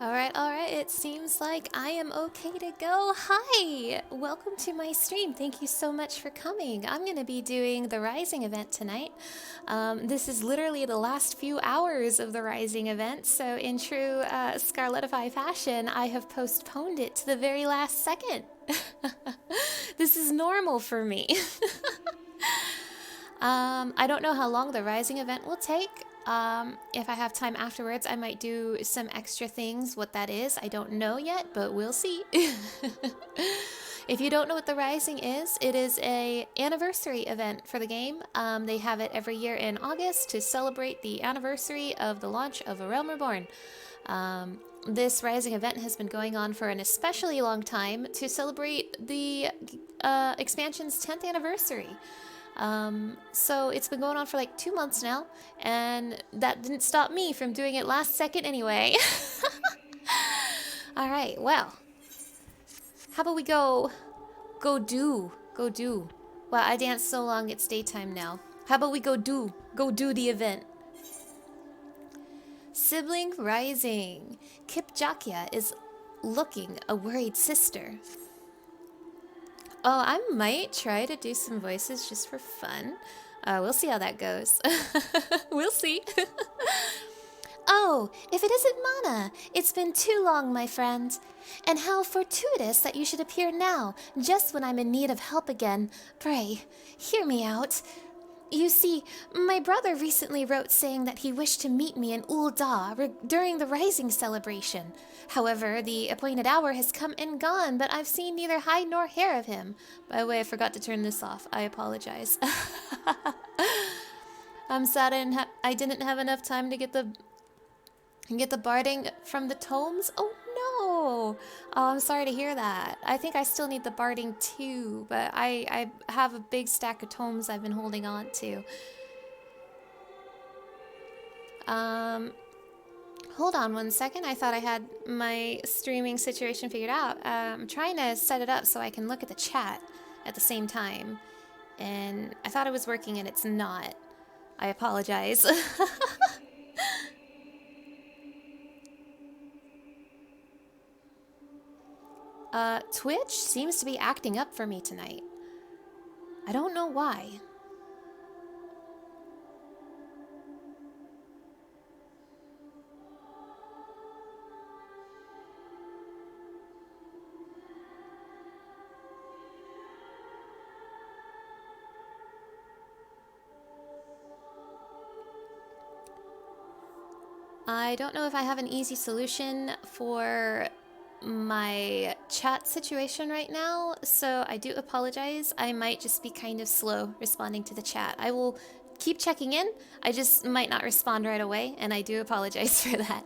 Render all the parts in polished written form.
Alright, it seems like I am okay to go. Hi! Welcome to my stream. Thank you so much for coming. I'm gonna be doing the Rising event tonight. This is literally the last few hours of the Rising event, so in true Scarletify fashion, I have postponed it to the very last second. This is normal for me. I don't know how long the Rising event will take. If I have time afterwards, I might do some extra things. What that is, I don't know yet, but we'll see. If you don't know what the Rising is, it is a anniversary event for the game. They have it every year in August to celebrate the anniversary of the launch of A Realm Reborn. This Rising event has been going on for an especially long time to celebrate the expansion's 10th anniversary. So it's been going on for like 2 months now, and that didn't stop me from doing it last second anyway. Alright, well, how about we go do. Well, I danced so long it's daytime now. How about we go do the event. Sibling Rising. Kipjakya is looking a worried sister. Oh, I might try to do some voices just for fun. We'll see how that goes. We'll see. Oh, if it isn't Mana! It's been too long, my friend. And how fortuitous that you should appear now, just when I'm in need of help again. Pray, hear me out. You see, my brother recently wrote saying that he wished to meet me in Ul'dah during the Rising celebration. However, the appointed hour has come and gone, but I've seen neither hide nor hair of him. By the way, I forgot to turn this off. I apologize. I'm sad I didn't have enough time to get the barding from the tomes. Oh no! Oh, I'm sorry to hear that. I think I still need the barding too, but I have a big stack of tomes I've been holding on to. Hold on one second. I thought I had my streaming situation figured out. I'm trying to set it up so I can look at the chat at the same time. And I thought it was working and it's not. I apologize. Twitch seems to be acting up for me tonight. I don't know why. I don't know if I have an easy solution for my chat situation right now, so I do apologize. I might just be kind of slow responding to the chat. I will keep checking in. I just might not respond right away, and I do apologize for that.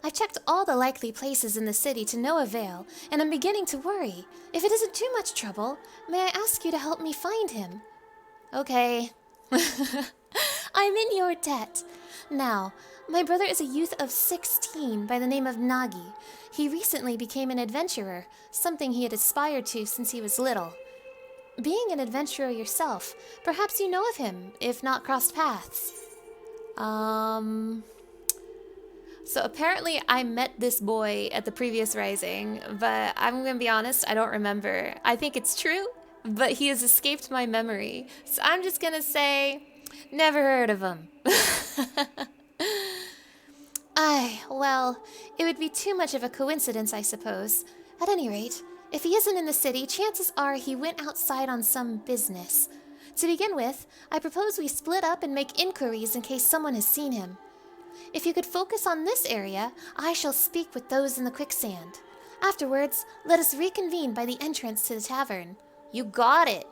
I've checked all the likely places in the city to no avail, and I'm beginning to worry. If it isn't too much trouble, may I ask you to help me find him? Okay. I'm in your debt. Now, my brother is a youth of 16 by the name of Nagi. He recently became an adventurer, something he had aspired to since he was little. Being an adventurer yourself, perhaps you know of him, if not crossed paths. So apparently I met this boy at the previous Rising, but I'm gonna be honest, I don't remember. I think it's true, but he has escaped my memory. So I'm just gonna say, never heard of him. Well, it would be too much of a coincidence, I suppose. At any rate, if he isn't in the city, chances are he went outside on some business. To begin with, I propose we split up and make inquiries in case someone has seen him. If you could focus on this area, I shall speak with those in the quicksand. Afterwards, let us reconvene by the entrance to the tavern. You got it.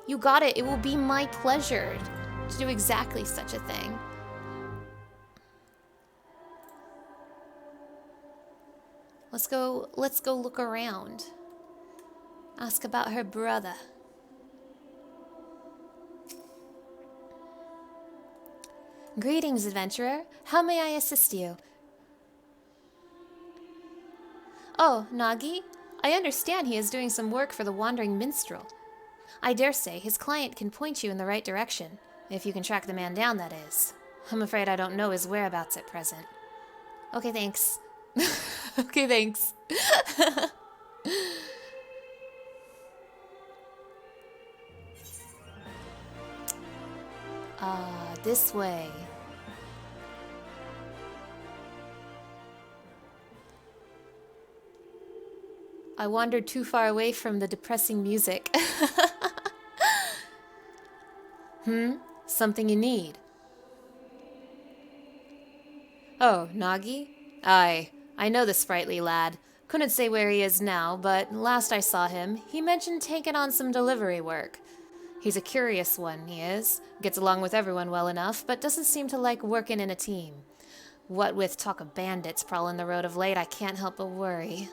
You got it. It will be my pleasure to do exactly such a thing. Let's go look around. Ask about her brother. Greetings, adventurer. How may I assist you? Oh, Nagi? I understand he is doing some work for the Wandering Minstrel. I dare say his client can point you in the right direction, if you can track the man down, that is. I'm afraid I don't know his whereabouts at present. Okay, thanks. Okay, thanks. This way. I wandered too far away from the depressing music. Something you need. Oh, Nagi? Aye, I know the sprightly lad. Couldn't say where he is now, but last I saw him, he mentioned taking on some delivery work. He's a curious one, he is. Gets along with everyone well enough, but doesn't seem to like working in a team. What with talk of bandits prowling the road of late, I can't help but worry.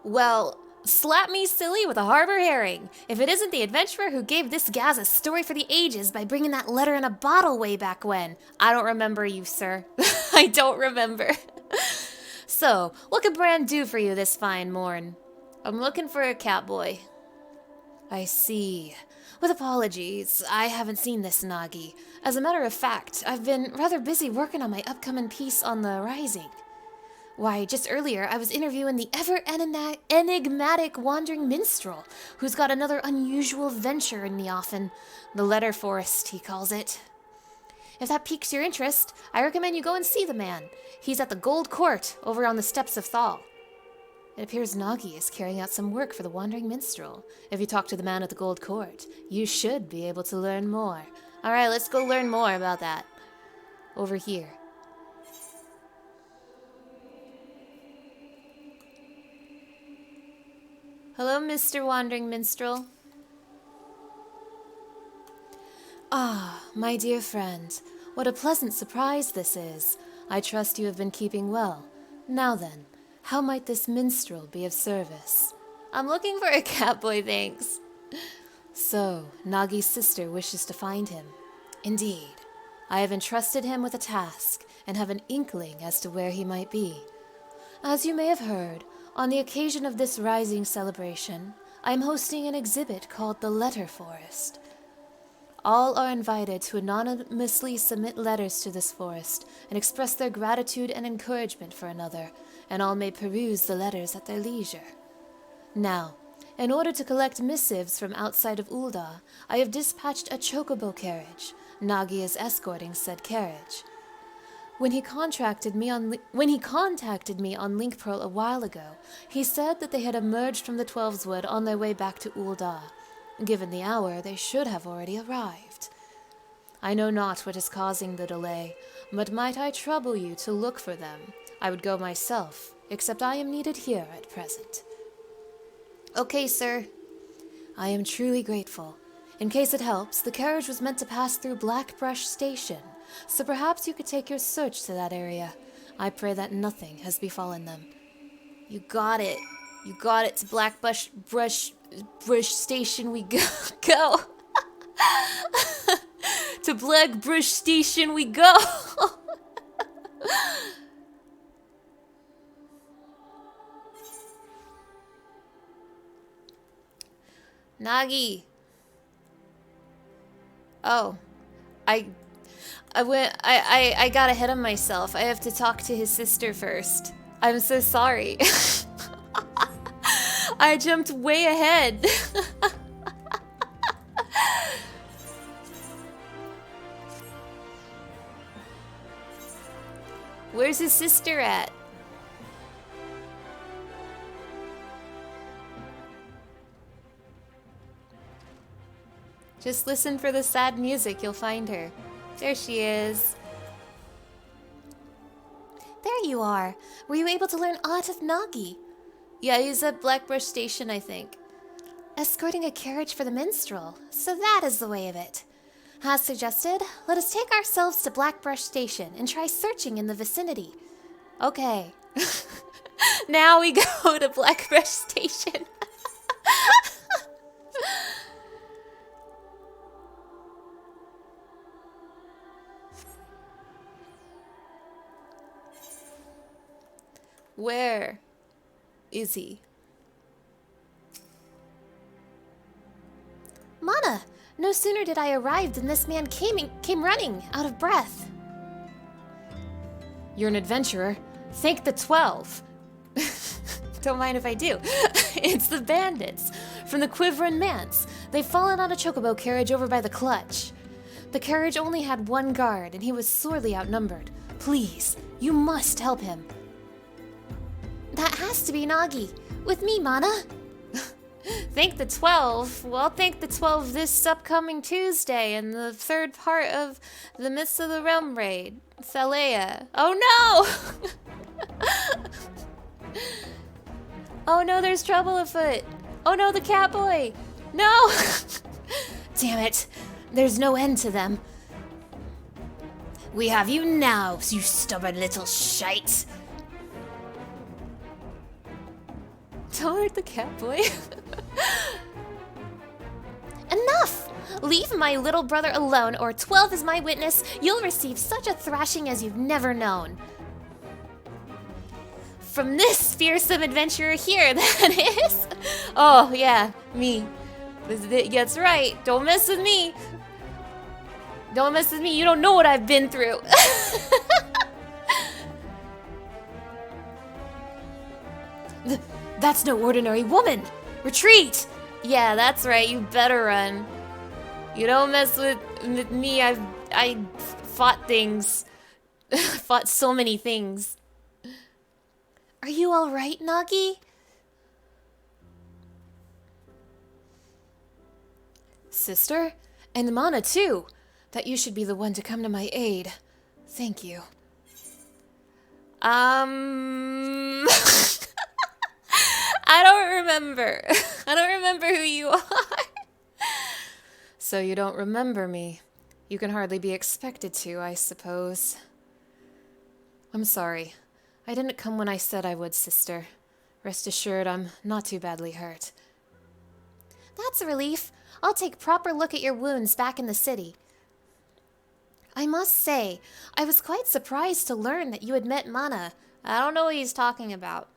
Well, slap me silly with a harbor herring. If it isn't the adventurer who gave this Gaz a story for the ages by bringing that letter in a bottle way back when. I don't remember you, sir. I don't remember. So, what can Bran do for you this fine morn? I'm looking for a catboy. I see. With apologies, I haven't seen this Nagi. As a matter of fact, I've been rather busy working on my upcoming piece on the Rising. Why, just earlier I was interviewing the ever-enigmatic wandering minstrel, who's got another unusual venture in the offing. The Letter Forest, he calls it. If that piques your interest, I recommend you go and see the man. He's at the Gold Court, over on the steps of Thal. It appears Nagi is carrying out some work for the Wandering Minstrel. If you talk to the man at the Gold Court, you should be able to learn more. Alright, let's go learn more about that. Over here. Hello, Mr. Wandering Minstrel. Ah, my dear friend, what a pleasant surprise this is. I trust you have been keeping well. Now then, how might this minstrel be of service? I'm looking for a catboy, thanks. So, Nagi's sister wishes to find him. Indeed. I have entrusted him with a task, and have an inkling as to where he might be. As you may have heard, on the occasion of this Rising celebration, I am hosting an exhibit called the Letter Forest. All are invited to anonymously submit letters to this forest and express their gratitude and encouragement for another, and all may peruse the letters at their leisure. Now, in order to collect missives from outside of Ul'dah, I have dispatched a chocobo carriage. Nagi is escorting said carriage. When he contacted me on Link Pearl a while ago, he said that they had emerged from the Twelves Wood on their way back to Ul'dah. Given the hour, they should have already arrived. I know not what is causing the delay, but might I trouble you to look for them? I would go myself, except I am needed here at present. Okay, sir. I am truly grateful. In case it helps, the carriage was meant to pass through Blackbrush Station, so perhaps you could take your search to that area. I pray that nothing has befallen them. You got it. You got it. To Blackbrush Station we go. To Blackbrush Station we go. Nagi. Oh, I got ahead of myself. I have to talk to his sister first. I'm so sorry. I jumped way ahead. Where's his sister at? Just listen for the sad music, you'll find her. There she is. There you are. Were you able to learn aught of Nagi? Yeah, he's at Blackbrush Station, I think. Escorting a carriage for the minstrel. So that is the way of it. As suggested, let us take ourselves to Blackbrush Station and try searching in the vicinity. Okay. Now we go to Blackbrush Station. Where is he? Mana, no sooner did I arrive than this man came running, out of breath. You're an adventurer. Thank the 12. Don't mind if I do. It's the bandits from the Quiverin Manse. They've fallen on a chocobo carriage over by the clutch. The carriage only had one guard, and he was sorely outnumbered. Please, you must help him. That has to be Nagi. With me, Mana. Thank the 12. Well, thank the 12 this upcoming Tuesday in the third part of the Mists of the Realm raid. Thalea. Oh no! Oh no, there's trouble afoot. Oh no, the Catboy. No! Damn it. There's no end to them. We have you now, you stubborn little shite. Don't hurt the Catboy. Enough! Leave my little brother alone, or 12 is my witness. You'll receive such a thrashing as you've never known. From this fearsome adventurer here, that is. Oh, yeah, me. That's right. Don't mess with me. Don't mess with me. You don't know what I've been through. That's no ordinary woman. Retreat. Yeah, that's right. You better run. You don't mess with me. I fought things. Fought so many things. Are you all right, Nagi? Sister? And Mana, too. That you should be the one to come to my aid. Thank you. I don't remember. I don't remember who you are. So you don't remember me. You can hardly be expected to, I suppose. I'm sorry. I didn't come when I said I would, sister. Rest assured, I'm not too badly hurt. That's a relief. I'll take proper look at your wounds back in the city. I must say, I was quite surprised to learn that you had met Mana. I don't know what he's talking about.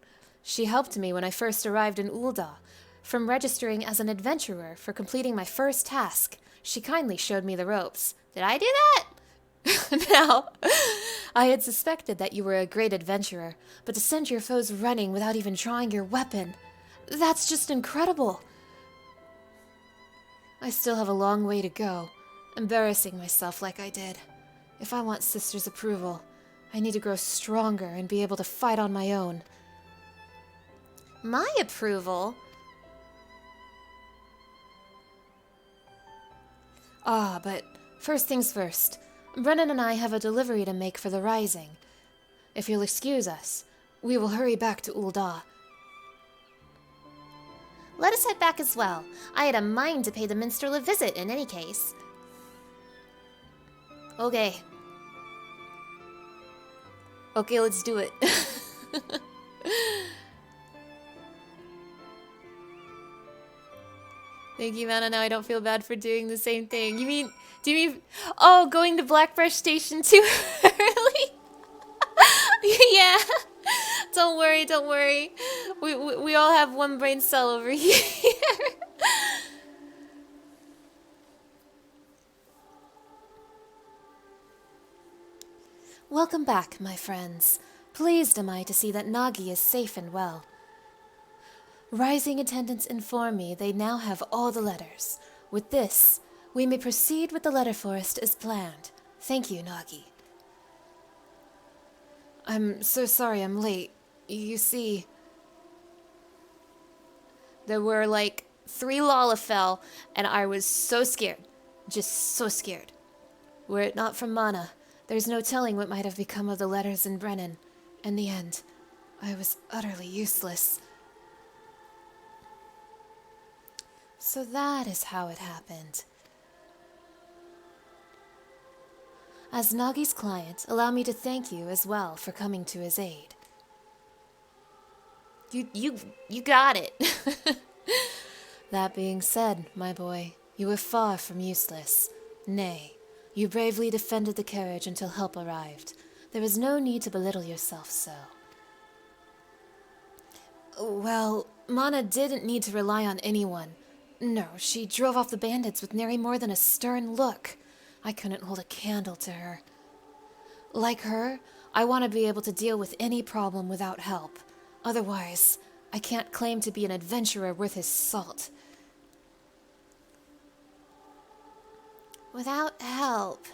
She helped me when I first arrived in Ul'dah. From registering as an adventurer for completing my first task, she kindly showed me the ropes. Did I do that? Now, I had suspected that you were a great adventurer, but to send your foes running without even drawing your weapon, that's just incredible. I still have a long way to go, embarrassing myself like I did. If I want Sister's approval, I need to grow stronger and be able to fight on my own. My approval? Ah, but first things first. Brennan and I have a delivery to make for the Rising. If you'll excuse us, we will hurry back to Ul'dah. Let us head back as well. I had a mind to pay the minstrel a visit in any case. Okay. Okay, let's do it. Thank you, Mana. Now I don't feel bad for doing the same thing. Do you mean, oh, going to Blackbrush Station too early? Yeah. Don't worry, don't worry. We all have one brain cell over here. Welcome back, my friends. Pleased am I to see that Nagi is safe and well. Rising attendants inform me they now have all the letters. With this, we may proceed with the letter forest as planned. Thank you, Nagi. I'm so sorry I'm late. You see, there were like 3 Lalafell, and I was so scared. Just so scared. Were it not for Mana, there's no telling what might have become of the letters in Brennan. In the end, I was utterly useless. So that is how it happened. As Nagi's client, allow me to thank you as well for coming to his aid. You got it. That being said, my boy, you were far from useless. Nay, you bravely defended the carriage until help arrived. There is no need to belittle yourself so. Well, Mana didn't need to rely on anyone. No, she drove off the bandits with nary more than a stern look. I couldn't hold a candle to her. Like her, I want to be able to deal with any problem without help. Otherwise, I can't claim to be an adventurer worth his salt. Without help.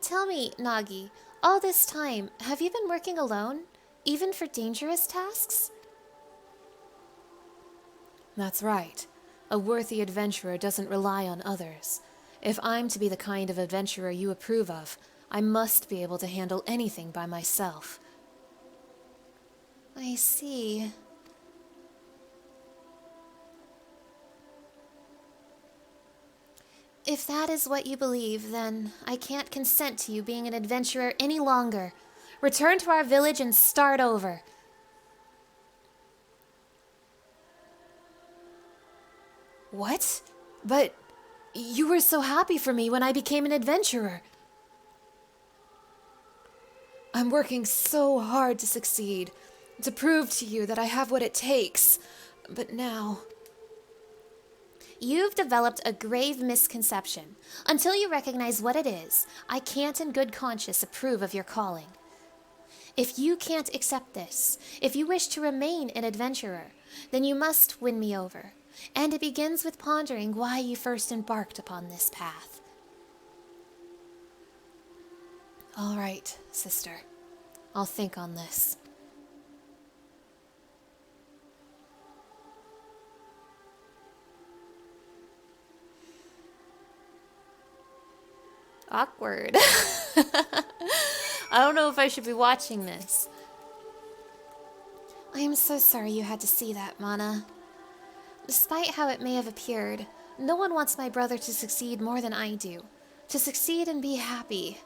Tell me, Nagi, all this time, have you been working alone? Even for dangerous tasks? That's right. A worthy adventurer doesn't rely on others. If I'm to be the kind of adventurer you approve of, I must be able to handle anything by myself. I see. If that is what you believe, then I can't consent to you being an adventurer any longer. Return to our village and start over. What? But you were so happy for me when I became an adventurer. I'm working so hard to succeed, to prove to you that I have what it takes. But now... You've developed a grave misconception. Until you recognize what it is, I can't in good conscience approve of your calling. If you can't accept this, if you wish to remain an adventurer, then you must win me over. And it begins with pondering why you first embarked upon this path. All right, sister. I'll think on this. Awkward. I don't know if I should be watching this. I am so sorry you had to see that, Mana. Despite how it may have appeared, no one wants my brother to succeed more than I do. To succeed and be happy.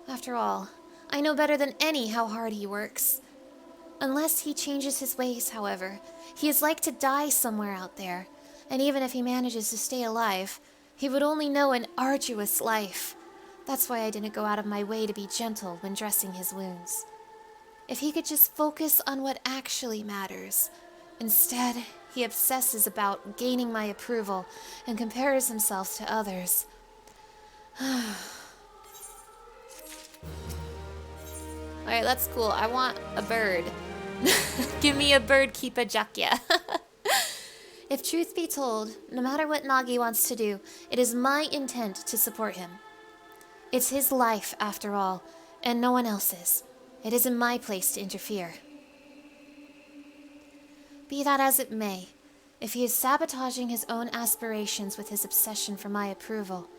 After all, I know better than any how hard he works. Unless he changes his ways, however, he is like to die somewhere out there. And even if he manages to stay alive, he would only know an arduous life. That's why I didn't go out of my way to be gentle when dressing his wounds. If he could just focus on what actually matters. Instead, he obsesses about gaining my approval and compares himself to others. Alright, that's cool. I want a bird. Give me a bird, keep a jakya. If truth be told, no matter what Nagi wants to do, it is my intent to support him. It's his life, after all, and no one else's. It isn't my place to interfere. Be that as it may, if he is sabotaging his own aspirations with his obsession for my approval,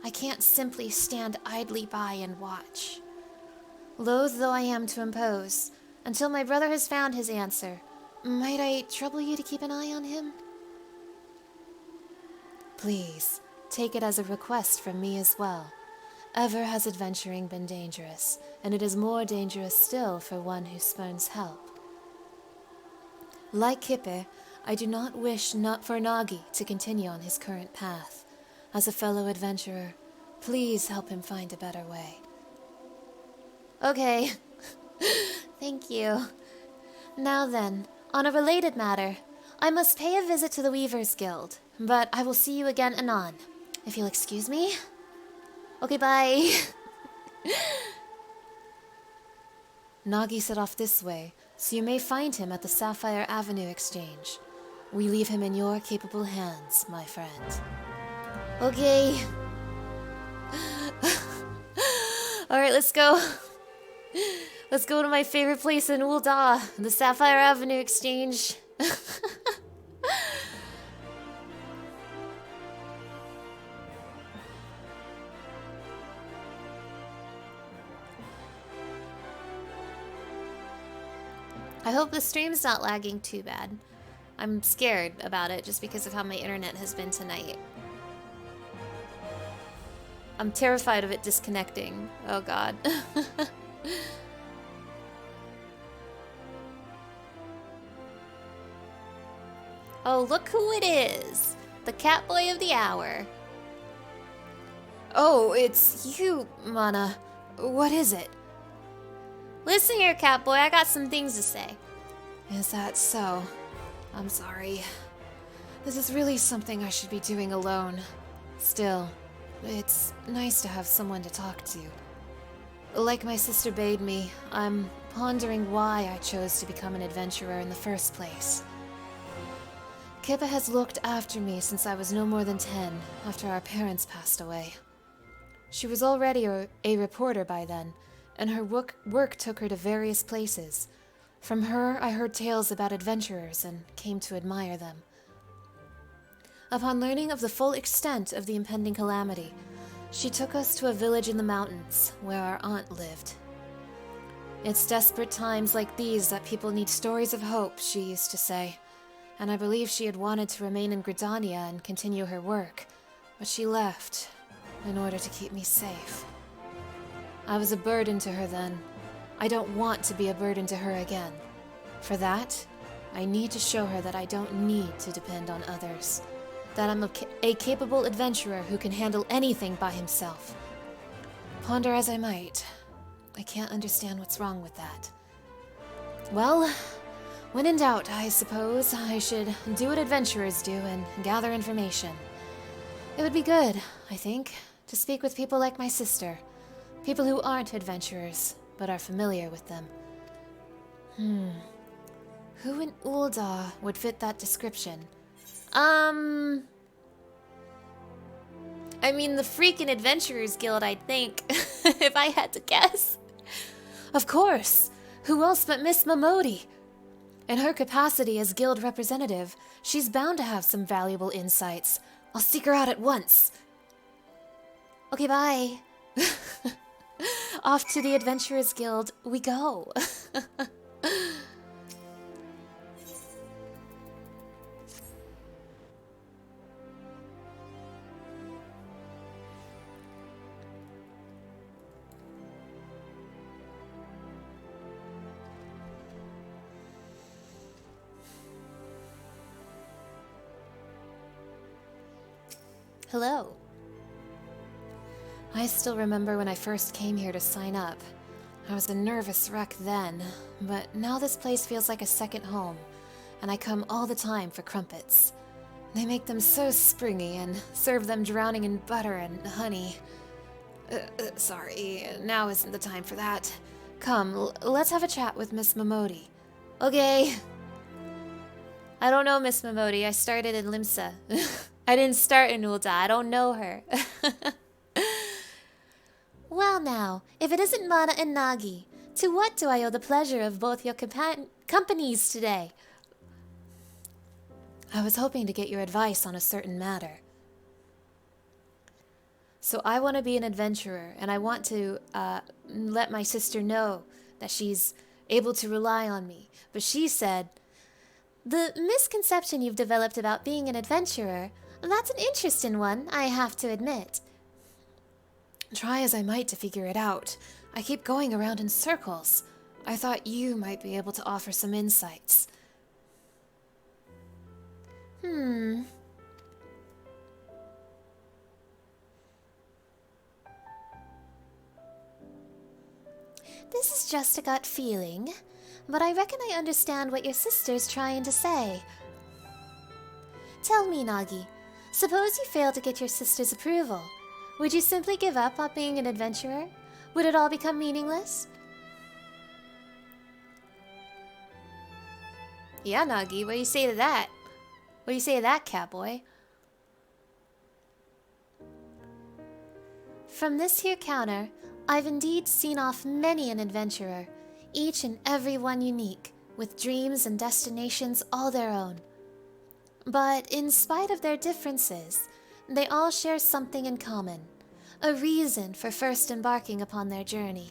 I can't simply stand idly by and watch. Loath though I am to impose, until my brother has found his answer, might I trouble you to keep an eye on him? Please, take it as a request from me as well. Ever has adventuring been dangerous, and it is more dangerous still for one who spurns help. Like Kippe, I do not wish for Nagi to continue on his current path. As a fellow adventurer, please help him find a better way. Okay. Thank you. Now then, on a related matter, I must pay a visit to the Weavers Guild, but I will see you again anon. If you'll excuse me? Okay, bye. Nagi set off this way, so you may find him at the Sapphire Avenue Exchange. We leave him in your capable hands, my friend. Okay. Alright, let's go. Let's go to my favorite place in Ul'dah, the Sapphire Avenue Exchange. I hope the stream's not lagging too bad. I'm scared about it just because of how my internet has been tonight. I'm terrified of it disconnecting. Oh god. Oh, look who it is! The Catboy of the Hour. Oh, it's you, Mana. What is it? Listen here, Catboy, I got some things to say. Is that so? I'm sorry. This is really something I should be doing alone. Still, it's nice to have someone to talk to. Like my sister bade me, I'm pondering why I chose to become an adventurer in the first place. Kippa has looked after me since I was no more than 10, after our parents passed away. She was already a reporter by then, and her work took her to various places. From her, I heard tales about adventurers and came to admire them. Upon learning of the full extent of the impending calamity, she took us to a village in the mountains where our aunt lived. It's desperate times like these that people need stories of hope, she used to say, and I believe she had wanted to remain in Gridania and continue her work, but she left in order to keep me safe. I was a burden to her then. I don't want to be a burden to her again. For that, I need to show her that I don't need to depend on others. That I'm a capable adventurer who can handle anything by himself. Ponder as I might, I can't understand what's wrong with that. Well, when in doubt, I suppose I should do what adventurers do and gather information. It would be good, I think, to speak with people like my sister. People who aren't adventurers, but are familiar with them. Who in Ul'dah would fit that description? I mean, the freaking Adventurers Guild, I'd think, if I had to guess. Of course! Who else but Miss Momodi? In her capacity as guild representative, she's bound to have some valuable insights. I'll seek her out at once. Okay, bye. Off to the Adventurers Guild we go. Hello. I still remember when I first came here to sign up. I was a nervous wreck then, but now this place feels like a second home, and I come all the time for crumpets. They make them so springy and serve them drowning in butter and honey. Sorry, now isn't the time for that. Come, let's have a chat with Miss Momodi. Okay. I don't know Miss Momodi. I started in Limsa. I didn't start in Ul'dah. I don't know her. Well now, if it isn't Mana and Nagi, to what do I owe the pleasure of both your companies today? I was hoping to get your advice on a certain matter. So I want to be an adventurer, and I want to let my sister know that she's able to rely on me. But she said, the misconception you've developed about being an adventurer, that's an interesting one, I have to admit. Try as I might to figure it out, I keep going around in circles. I thought you might be able to offer some insights. This is just a gut feeling, but I reckon I understand what your sister's trying to say. Tell me, Nagi, suppose you fail to get your sister's approval. Would you simply give up on being an adventurer? Would it all become meaningless? Yeah, Nagi, what do you say to that? What do you say to that, Catboy? From this here counter, I've indeed seen off many an adventurer, each and every one unique, with dreams and destinations all their own. But in spite of their differences, they all share something in common, a reason for first embarking upon their journey.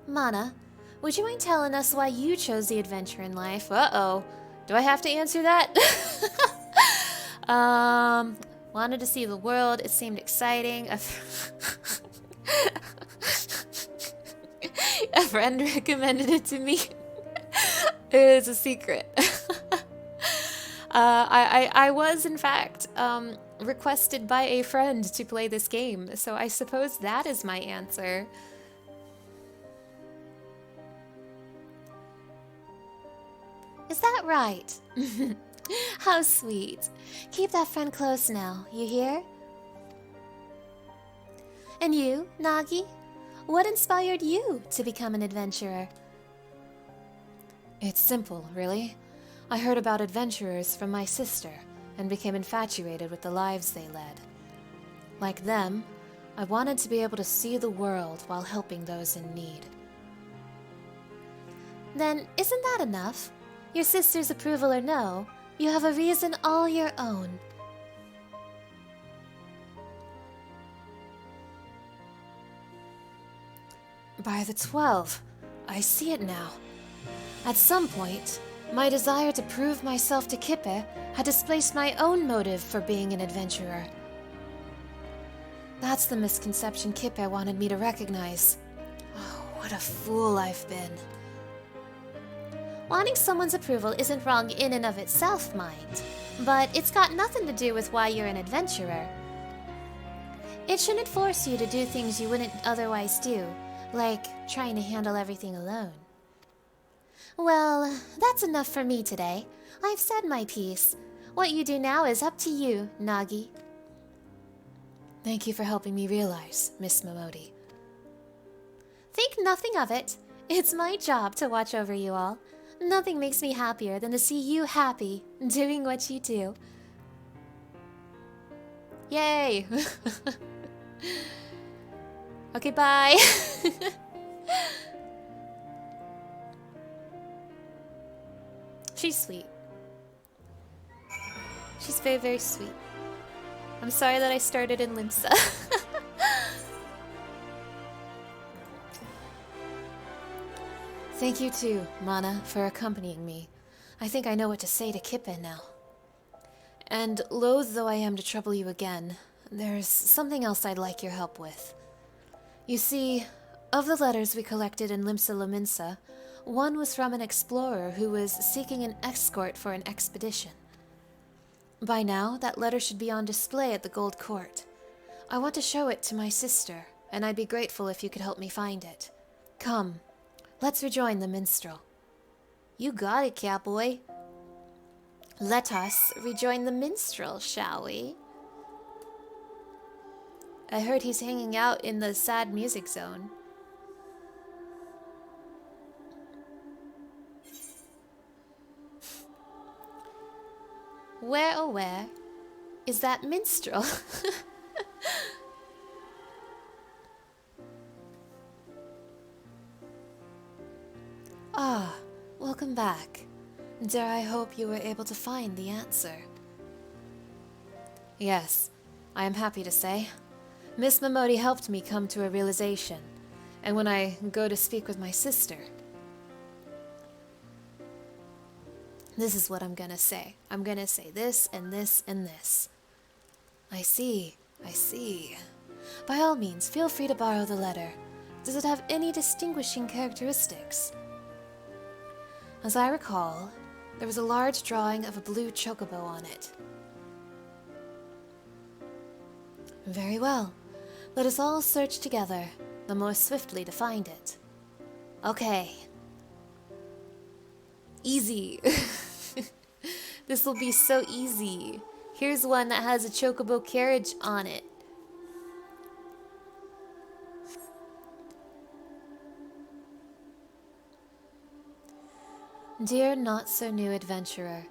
Mana, would you mind telling us why you chose the adventure in life? Uh-oh. Do I have to answer that? Wanted to see the world. It seemed exciting. A friend recommended it to me. It's a secret. I was, in fact, requested by a friend to play this game, so I suppose that is my answer. Is that right? How sweet. Keep that friend close now, you hear? And you, Nagi? What inspired you to become an adventurer? It's simple, really. I heard about adventurers from my sister and became infatuated with the lives they led. Like them, I wanted to be able to see the world while helping those in need. Then isn't that enough? Your sister's approval or no, you have a reason all your own. By the 12, I see it now. At some point, my desire to prove myself to Kippe had displaced my own motive for being an adventurer. That's the misconception Kippe wanted me to recognize. Oh, what a fool I've been. Wanting someone's approval isn't wrong in and of itself, mind. But it's got nothing to do with why you're an adventurer. It shouldn't force you to do things you wouldn't otherwise do, like trying to handle everything alone. Well, that's enough for me today. I've said my piece. What you do now is up to you, Nagi. Thank you for helping me realize, Miss Momodi. Think nothing of it. It's my job to watch over you all. Nothing makes me happier than to see you happy, doing what you do. Yay! Okay, bye! She's sweet. She's very, very sweet. I'm sorry that I started in Limsa. Thank you too, Mana, for accompanying me. I think I know what to say to Kippe now. And loath though I am to trouble you again, there's something else I'd like your help with. You see, of the letters we collected in Limsa Lominsa, one was from an explorer who was seeking an escort for an expedition. By now, that letter should be on display at the Gold Court. I want to show it to my sister, and I'd be grateful if you could help me find it. Come, let's rejoin the minstrel. You got it, cowboy. Let us rejoin the minstrel, shall we? I heard he's hanging out in the sad music zone. Where, oh where, is that minstrel? Ah, welcome back. Dare I hope you were able to find the answer? Yes, I am happy to say. Miss Momodi helped me come to a realization, and when I go to speak with my sister, this is what I'm gonna say. I'm gonna say this and this and this. I see, I see. By all means, feel free to borrow the letter. Does it have any distinguishing characteristics? As I recall, there was a large drawing of a blue chocobo on it. Very well. Let us all search together, the more swiftly to find it. Okay. Easy. This will be so easy. Here's one that has a chocobo carriage on it. Dear not-so-new adventurer,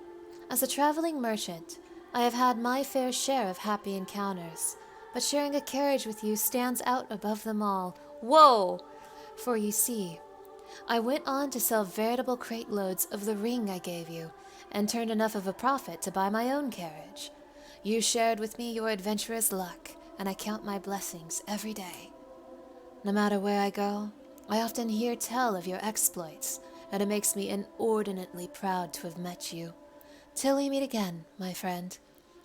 as a traveling merchant, I have had my fair share of happy encounters, but sharing a carriage with you stands out above them all. Whoa! For you see, I went on to sell veritable crate loads of the ring I gave you, and turned enough of a profit to buy my own carriage. You shared with me your adventurous luck, and I count my blessings every day. No matter where I go, I often hear tell of your exploits, and it makes me inordinately proud to have met you. Till we meet again, my friend,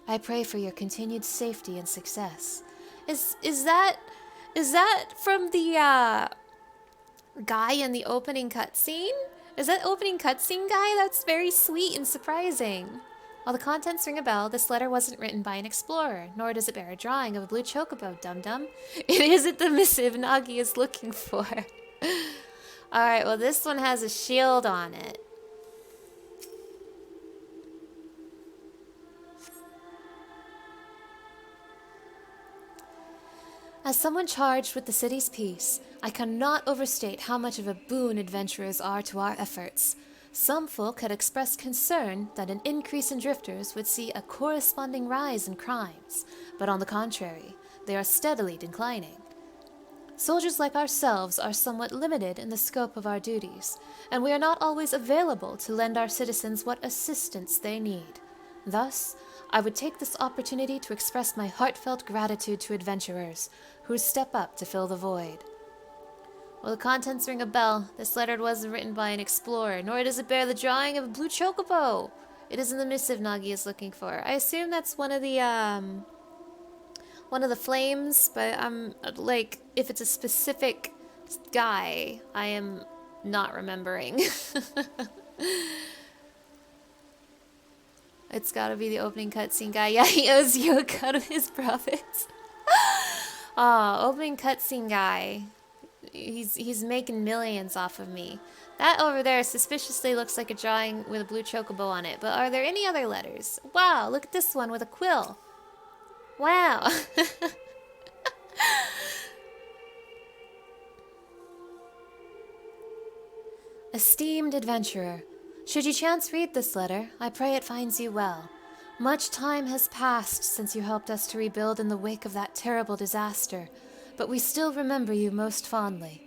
I pray for your continued safety and success. Is that from the guy in the opening cutscene? Is that opening cutscene guy? That's very sweet and surprising. While the contents ring a bell, this letter wasn't written by an explorer, nor does it bear a drawing of a blue chocobo, dum-dum. It isn't the missive Nagi is looking for. Alright, well this one has a shield on it. As someone charged with the city's peace, I cannot overstate how much of a boon adventurers are to our efforts. Some folk had expressed concern that an increase in drifters would see a corresponding rise in crimes, but on the contrary, they are steadily declining. Soldiers like ourselves are somewhat limited in the scope of our duties, and we are not always available to lend our citizens what assistance they need. Thus, I would take this opportunity to express my heartfelt gratitude to adventurers who step up to fill the void. Well, the contents ring a bell. This letter wasn't written by an explorer, nor does it bear the drawing of a blue chocobo. It isn't the missive Nagi is looking for. I assume that's one of the flames, but I'm like, if it's a specific guy, I am not remembering. It's gotta be the opening cutscene guy. Yeah, he owes you a cut of his profits. Opening cutscene guy. He's making millions off of me. That over there suspiciously looks like a drawing with a blue chocobo on it, but are there any other letters? Wow, look at this one with a quill. Wow. Esteemed adventurer, should you chance read this letter, I pray it finds you well. Much time has passed since you helped us to rebuild in the wake of that terrible disaster, but we still remember you most fondly.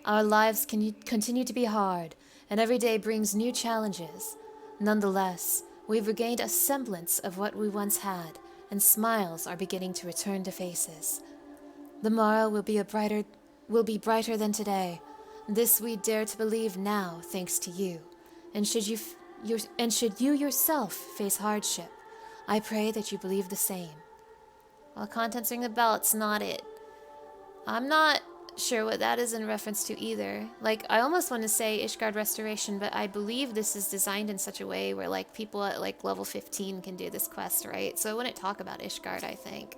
Our lives continue to be hard, and every day brings new challenges. Nonetheless, we've regained a semblance of what we once had, and smiles are beginning to return to faces. The morrow will be brighter than today. This we dare to believe now, thanks to you. And should you yourself face hardship, I pray that you believe the same. Well, contents ring the bell, it's not it. I'm not sure what that is in reference to either. Like, I almost want to say Ishgard Restoration, but I believe this is designed in such a way where, like, people at, like, level 15 can do this quest, right? So it wouldn't talk about Ishgard, I think.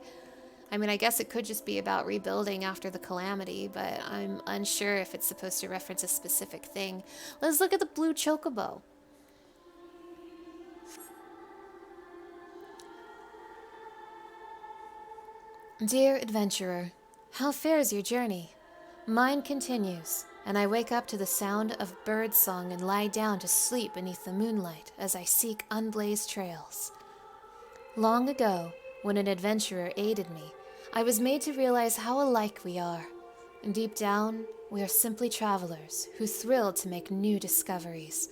I mean, I guess it could just be about rebuilding after the calamity, but I'm unsure if it's supposed to reference a specific thing. Let's look at the blue chocobo. Dear adventurer, how fares your journey? Mine continues, and I wake up to the sound of bird song and lie down to sleep beneath the moonlight as I seek unblazed trails. Long ago, when an adventurer aided me, I was made to realize how alike we are. Deep down, we are simply travelers who thrill to make new discoveries.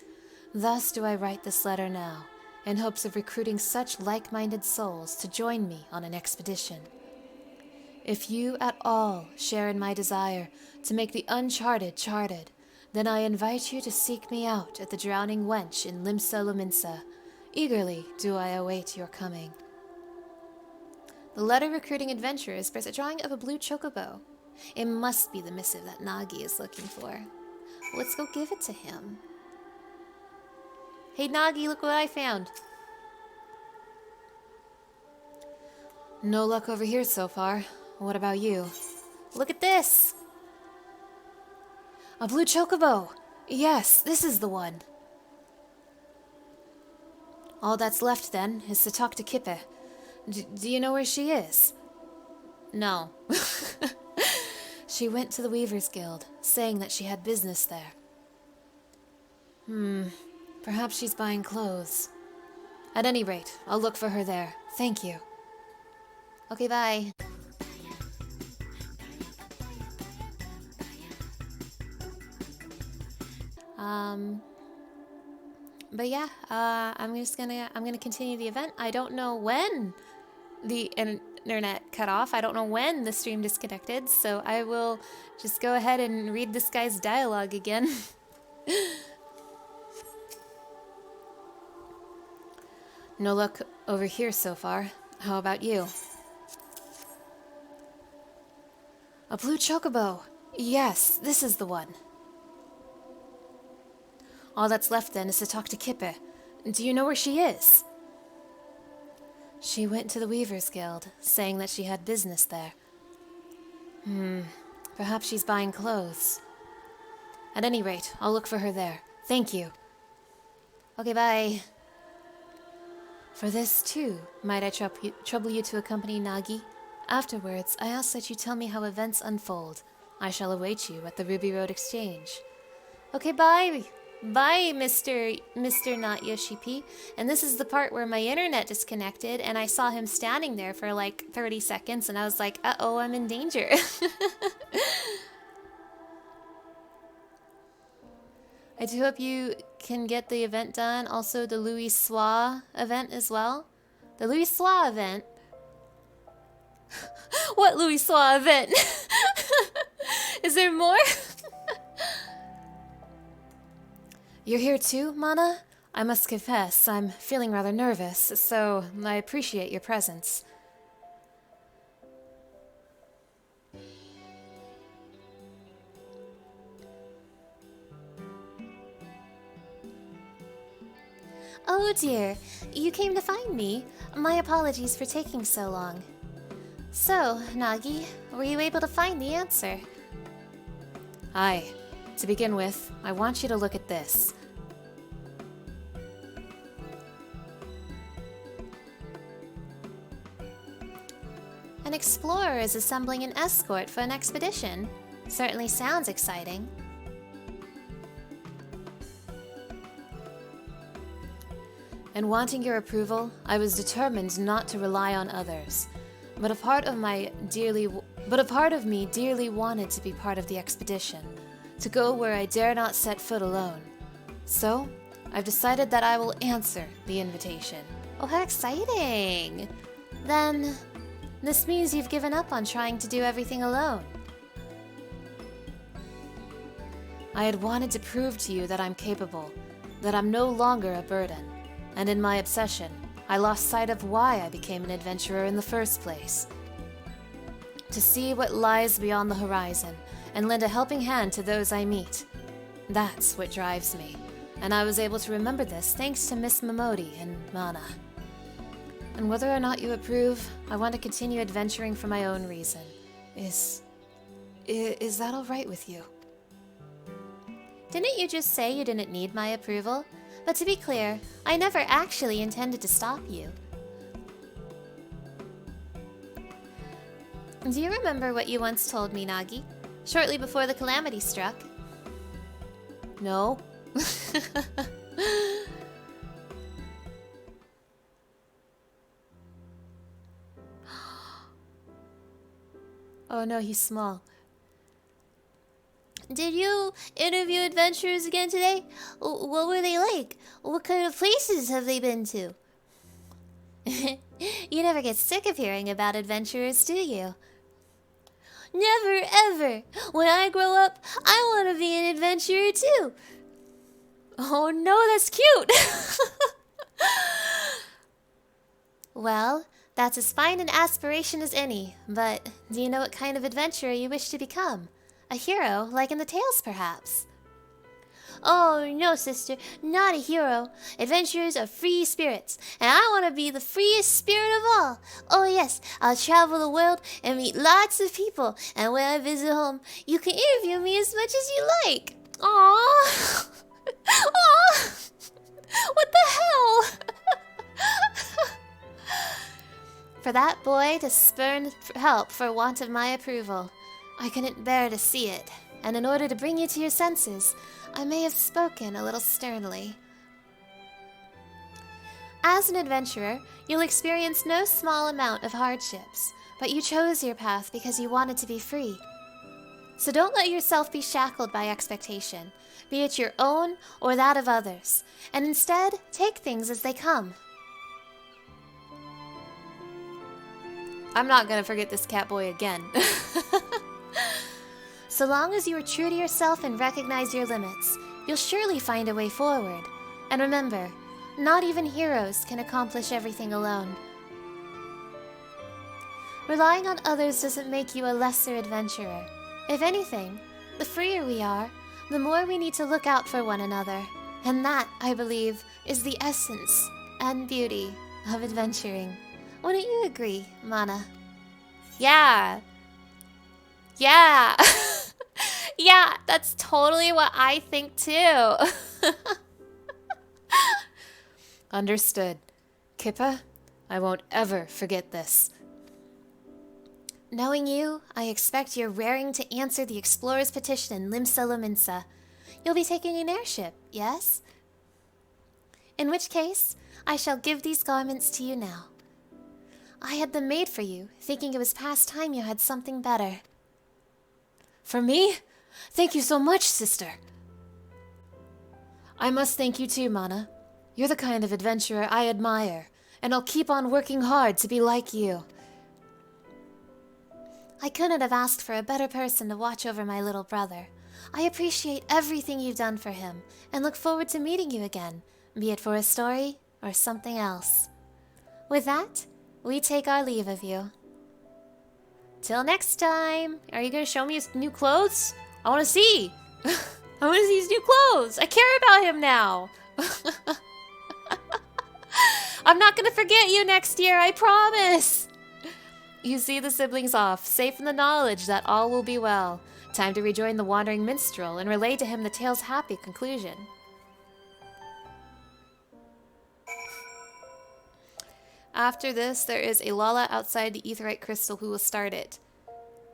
Thus do I write this letter now, in hopes of recruiting such like-minded souls to join me on an expedition. If you at all share in my desire to make the uncharted charted, then I invite you to seek me out at the Drowning Wench in Limsa Lominsa. Eagerly do I await your coming. The letter recruiting adventurers bears a drawing of a blue chocobo. It must be the missive that Nagi is looking for. Let's go give it to him. Hey Nagi, look what I found. No luck over here so far. What about you? Look at this! A blue chocobo! Yes, this is the one. All that's left, then, is to talk to Kippe. Do you know where she is? No. She went to the Weavers Guild, saying that she had business there. Perhaps she's buying clothes. At any rate, I'll look for her there. Thank you. Okay, bye. But yeah, I'm gonna continue the event. I don't know when the internet cut off. I don't know when the stream disconnected, so I will just go ahead and read this guy's dialogue again. No luck over here so far. How about you? A blue chocobo! Yes, this is the one. All that's left then is to talk to Kippe. Do you know where she is? She went to the Weavers Guild, saying that she had business there. Perhaps she's buying clothes. At any rate, I'll look for her there. Thank you. Okay, bye. For this, too, might I trouble you to accompany Nagi? Afterwards, I ask that you tell me how events unfold. I shall await you at the Ruby Road Exchange. Okay, bye. Bye, Mr. Not Yoshi P. And this is the part where my internet disconnected and I saw him standing there for like 30 seconds and I was like, uh-oh, I'm in danger. I do hope you can get the event done. Also, the Louis Soir event as well. The Louis Soir event. What Louis Soir event? Is there more? You're here too, Mana? I must confess, I'm feeling rather nervous, so I appreciate your presence. Oh dear, you came to find me. My apologies for taking so long. So, Nagi, were you able to find the answer? Aye. To begin with, I want you to look at this. An explorer is assembling an escort for an expedition. Certainly sounds exciting. And wanting your approval, I was determined not to rely on others. But a part of me dearly wanted to be part of the expedition, to go where I dare not set foot alone. So, I've decided that I will answer the invitation. Oh, how exciting! Then, this means you've given up on trying to do everything alone. I had wanted to prove to you that I'm capable, that I'm no longer a burden. And in my obsession, I lost sight of why I became an adventurer in the first place. To see what lies beyond the horizon, and lend a helping hand to those I meet. That's what drives me, and I was able to remember this thanks to Miss Momodi and Mana. And whether or not you approve, I want to continue adventuring for my own reason. Is that all right with you? Didn't you just say you didn't need my approval? But to be clear, I never actually intended to stop you. Do you remember what you once told me, Nagi? Shortly before the calamity struck? No. Oh no, he's small. Did you interview adventurers again today? What were they like? What kind of places have they been to? You never get sick of hearing about adventurers, do you? Never, ever! When I grow up, I want to be an adventurer too! Oh no, that's cute! Well, that's as fine an aspiration as any, but do you know what kind of adventurer you wish to become? A hero, like in the tales, perhaps? Oh, no, sister, not a hero. Adventurers are free spirits, and I want to be the freest spirit of all. Oh, yes, I'll travel the world and meet lots of people, and when I visit home, you can interview me as much as you like. Aww. Aww. What the hell? For that boy to spurn help for want of my approval. I couldn't bear to see it, and in order to bring you to your senses, I may have spoken a little sternly. As an adventurer, you'll experience no small amount of hardships, but you chose your path because you wanted to be free. So don't let yourself be shackled by expectation, be it your own or that of others, and instead take things as they come. I'm not gonna forget this catboy again. So long as you are true to yourself and recognize your limits, you'll surely find a way forward. And remember, not even heroes can accomplish everything alone. Relying on others doesn't make you a lesser adventurer. If anything, the freer we are, the more we need to look out for one another. And that, I believe, is the essence and beauty of adventuring. Wouldn't you agree, Mana? Yeah. Yeah. Yeah, that's totally what I think too. Understood. Kippa, I won't ever forget this. Knowing you, I expect you're raring to answer the explorer's petition in Limsa Lominsa. You'll be taking an airship, yes? In which case, I shall give these garments to you now. I had them made for you, thinking it was past time you had something better. For me? Thank you so much, sister. I must thank you too, Mana. You're the kind of adventurer I admire, and I'll keep on working hard to be like you. I couldn't have asked for a better person to watch over my little brother. I appreciate everything you've done for him, and look forward to meeting you again, be it for a story or something else. With that, we take our leave of you. Till next time! Are you gonna show me his new clothes? I wanna see! I wanna see his new clothes! I care about him now! I'm not gonna forget you next year, I promise! You see the siblings off, safe in the knowledge that all will be well. Time to rejoin the wandering minstrel and relay to him the tale's happy conclusion. After this, there is a Lala outside the Aetheryte Crystal who will start it.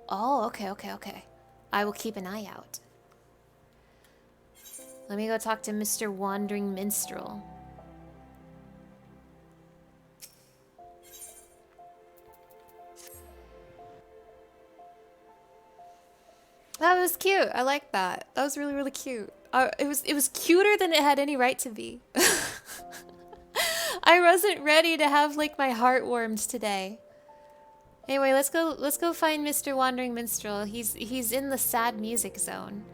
Oh, okay. I will keep an eye out. Let me go talk to Mr. Wandering Minstrel. That was cute. I like that. That was really, really cute. It was cuter than it had any right to be. I wasn't ready to have like my heart warmed today. Anyway, let's go find Mr. Wandering Minstrel. He's in the sad music zone.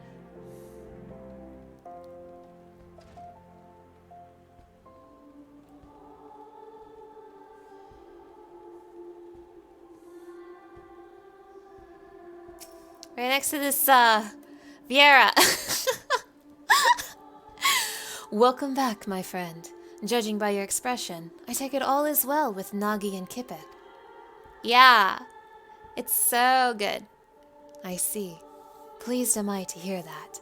Right next to this Viera. Welcome back, my friend. Judging by your expression, I take it all is well with Nagi and Kippet. Yeah, it's so good. I see. Pleased am I to hear that.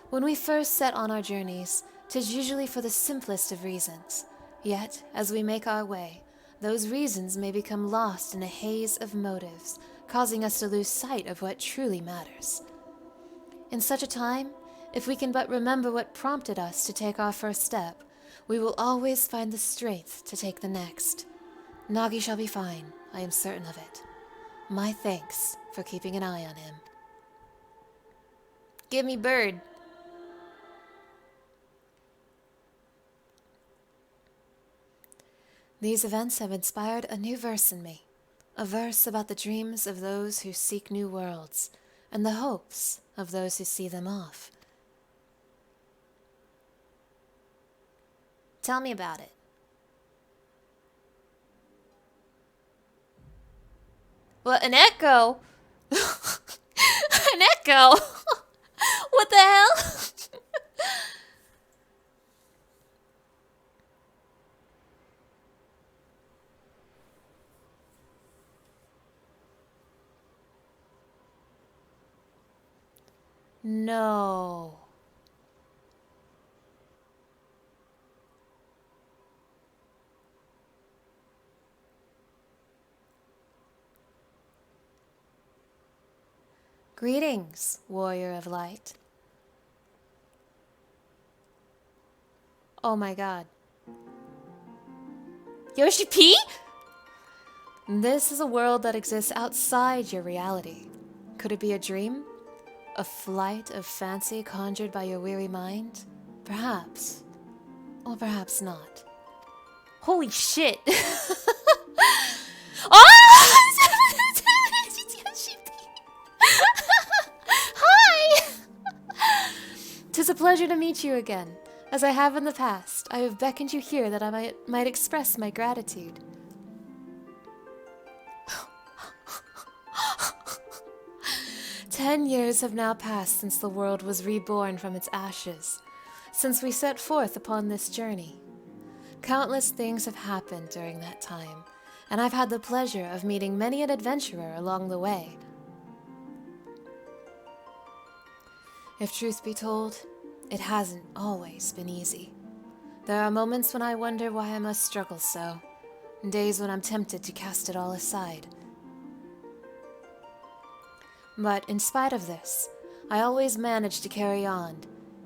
When we first set on our journeys, 'tis usually for the simplest of reasons. Yet, as we make our way, those reasons may become lost in a haze of motives, causing us to lose sight of what truly matters. In such a time, if we can but remember what prompted us to take our first step, we will always find the strength to take the next. Nagi shall be fine, I am certain of it. My thanks for keeping an eye on him. Give me bird. These events have inspired a new verse in me. A verse about the dreams of those who seek new worlds, and the hopes of those who see them off. Tell me about it. What, an echo? An echo? What the hell? No. Greetings, warrior of light. Oh my god. Yoshi P? This is a world that exists outside your reality. Could it be a dream? A flight of fancy conjured by your weary mind? Perhaps. Or perhaps not. Holy shit. Oh! Hi! 'Tis a pleasure to meet you again. As I have in the past, I have beckoned you here that I might express my gratitude. 10 years have now passed since the world was reborn from its ashes, since we set forth upon this journey. Countless things have happened during that time, and I've had the pleasure of meeting many an adventurer along the way. If truth be told, it hasn't always been easy. There are moments when I wonder why I must struggle so, days when I'm tempted to cast it all aside. But in spite of this, I always manage to carry on,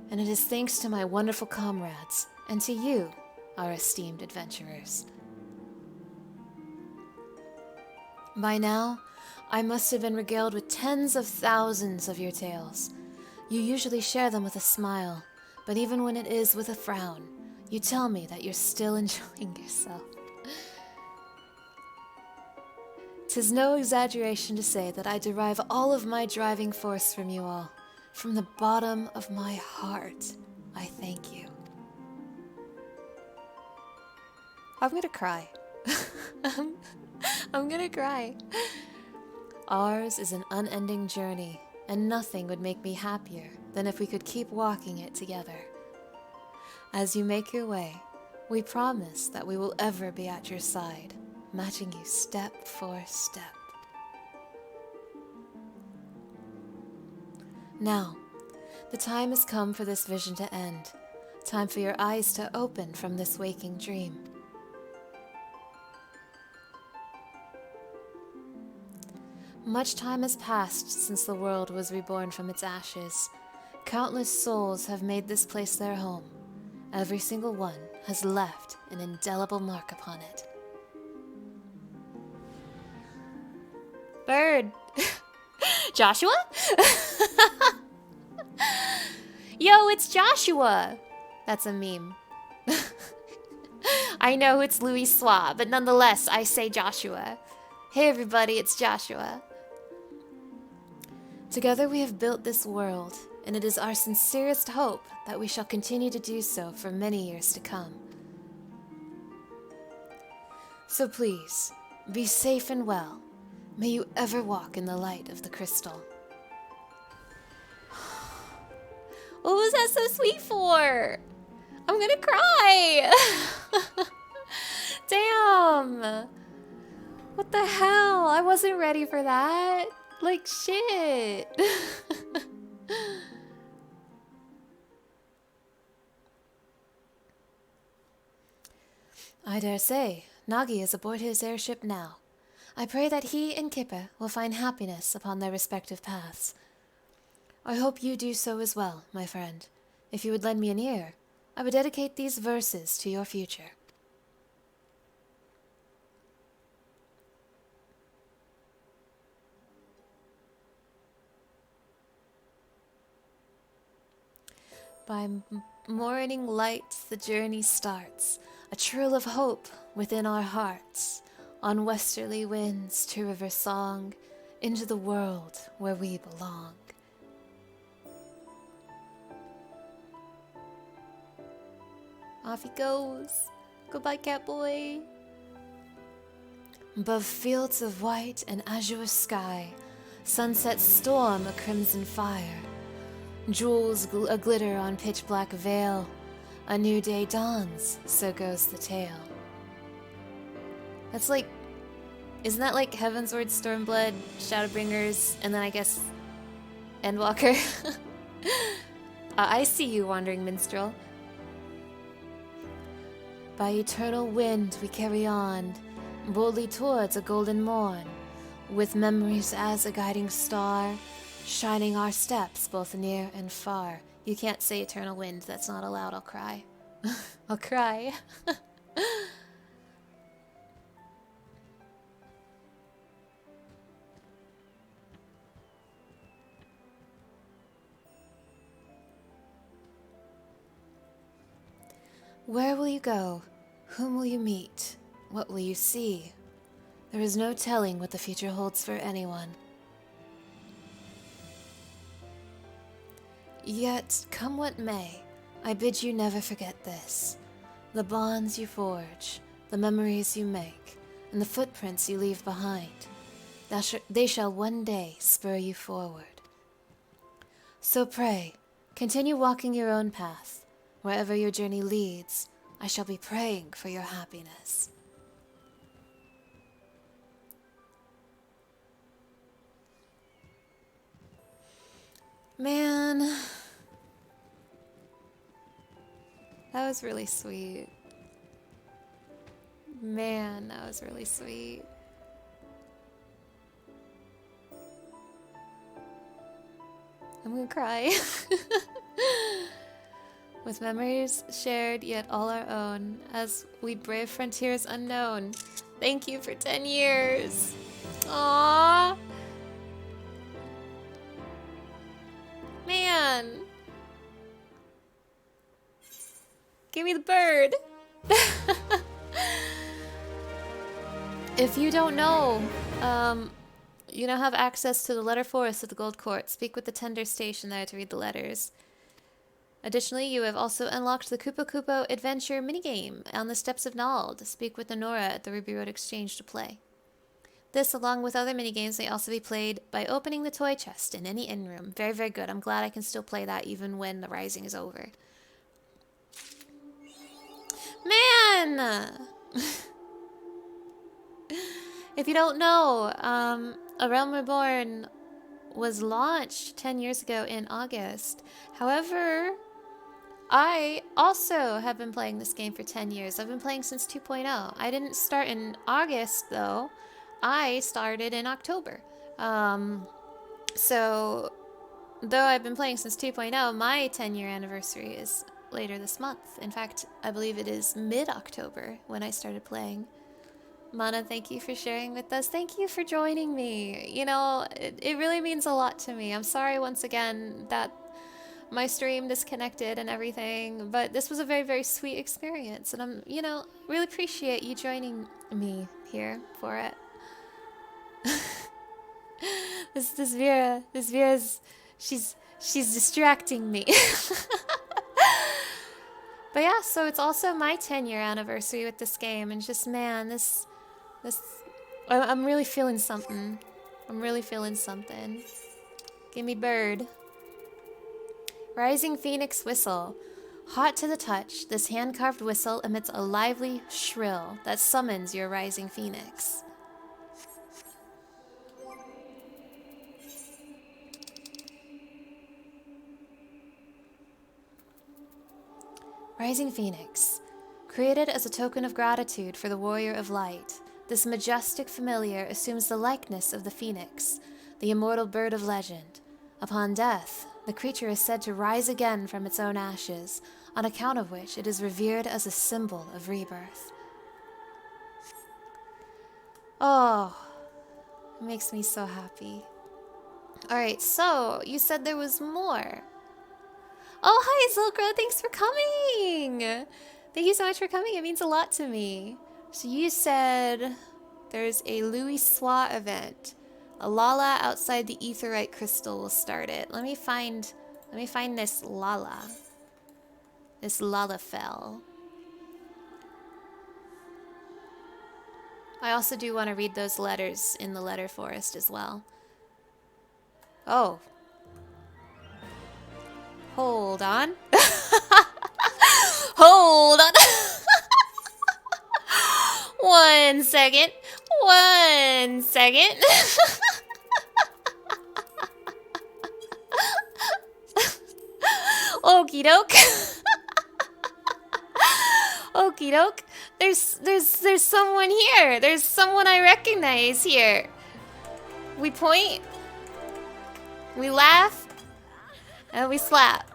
and it is thanks to my wonderful comrades and to you, our esteemed adventurers. By now, I must have been regaled with tens of thousands of your tales. You usually share them with a smile, but even when it is with a frown, you tell me that you're still enjoying yourself. 'Tis no exaggeration to say that I derive all of my driving force from you all. From the bottom of my heart, I thank you. I'm gonna cry. I'm gonna cry. Ours is an unending journey, and nothing would make me happier than if we could keep walking it together. As you make your way, we promise that we will ever be at your side, matching you step for step. Now, the time has come for this vision to end. Time for your eyes to open from this waking dream. Much time has passed since the world was reborn from its ashes. Countless souls have made this place their home. Every single one has left an indelible mark upon it. Bird! Joshua? Yo, it's Joshua! That's a meme. I know it's Louis Soir, but nonetheless, I say Joshua. Hey everybody, it's Joshua. Together we have built this world, and it is our sincerest hope that we shall continue to do so for many years to come. So please, be safe and well. May you ever walk in the light of the crystal. What was that so sweet for? I'm gonna cry! Damn! What the hell? I wasn't ready for that. Like, shit. I dare say, Nagi is aboard his airship now. I pray that he and Kippa will find happiness upon their respective paths. I hope you do so as well, my friend. If you would lend me an ear, I would dedicate these verses to your future. By morning light the journey starts, a trill of hope within our hearts, on westerly winds to river song, into the world where we belong. Off he goes. Goodbye, Catboy. Above fields of white and azure sky, sunsets storm a crimson fire. Jewels a-glitter on pitch-black veil. A new day dawns, so goes the tale. That's like... Isn't that like Heavensward, Stormblood, Shadowbringers, and then I guess... Endwalker? I see you, wandering minstrel. By eternal wind we carry on, boldly towards a golden morn, with memories as a guiding star, shining our steps both near and far. You can't say eternal wind, that's not allowed, I'll cry. I'll cry. Where will you go? Whom will you meet? What will you see? There is no telling what the future holds for anyone. Yet, come what may, I bid you never forget this. The bonds you forge, the memories you make, and the footprints you leave behind, they shall one day spur you forward. So pray, continue walking your own path. Wherever your journey leads, I shall be praying for your happiness. Man, that was really sweet. Man, that was really sweet. I'm gonna cry. With memories shared yet all our own, as we brave frontiers unknown. Thank you for 10 years. Aww. Man. Give me the bird. If you don't know, you now have access to the letter forest of the Gold Court. Speak with the tender station there to read the letters. Additionally, you have also unlocked the Kupo Kupo Adventure minigame on the steps of Nald. Speak with Nora at the Ruby Road Exchange to play. This, along with other minigames, may also be played by opening the toy chest in any inn room. Very, very good. I'm glad I can still play that even when the Rising is over. Man! If you don't know, A Realm Reborn was launched 10 years ago in August. However, I also have been playing this game for 10 years. I've been playing since 2.0. I didn't start in August, though. I started in October. So, though I've been playing since 2.0, my 10-year anniversary is later this month. In fact, I believe it is mid-October when I started playing. Mana, thank you for sharing with us. Thank you for joining me. You know, it really means a lot to me. I'm sorry once again that my stream disconnected and everything, but this was a very, very sweet experience, and I'm, you know, really appreciate you joining me here for it. This Vera's, she's distracting me. But yeah, so it's also my 10-year anniversary with this game, and just, man, I'm really feeling something. I'm really feeling something. Give me bird. Rising Phoenix Whistle. Hot to the touch, this hand-carved whistle emits a lively shrill that summons your rising phoenix. Rising Phoenix. Created as a token of gratitude for the Warrior of Light, this majestic familiar assumes the likeness of the phoenix, the immortal bird of legend. Upon death, the creature is said to rise again from its own ashes, on account of which it is revered as a symbol of rebirth. Oh, it makes me so happy. Alright, so, you said there was more. Oh, hi, Zilkra, thanks for coming! Thank you so much for coming, it means a lot to me. So you said there's a Louis Soir event. A Lala outside the Aetheryte Crystal will start it. Let me find this Lala. This Lalafell. I also do want to read those letters in the letter forest as well. Oh. Hold on. Hold on. 1 second. 1 second. Okie doke. Okie doke. There's someone here. There's someone I recognize here. We point. We laugh. And we slap.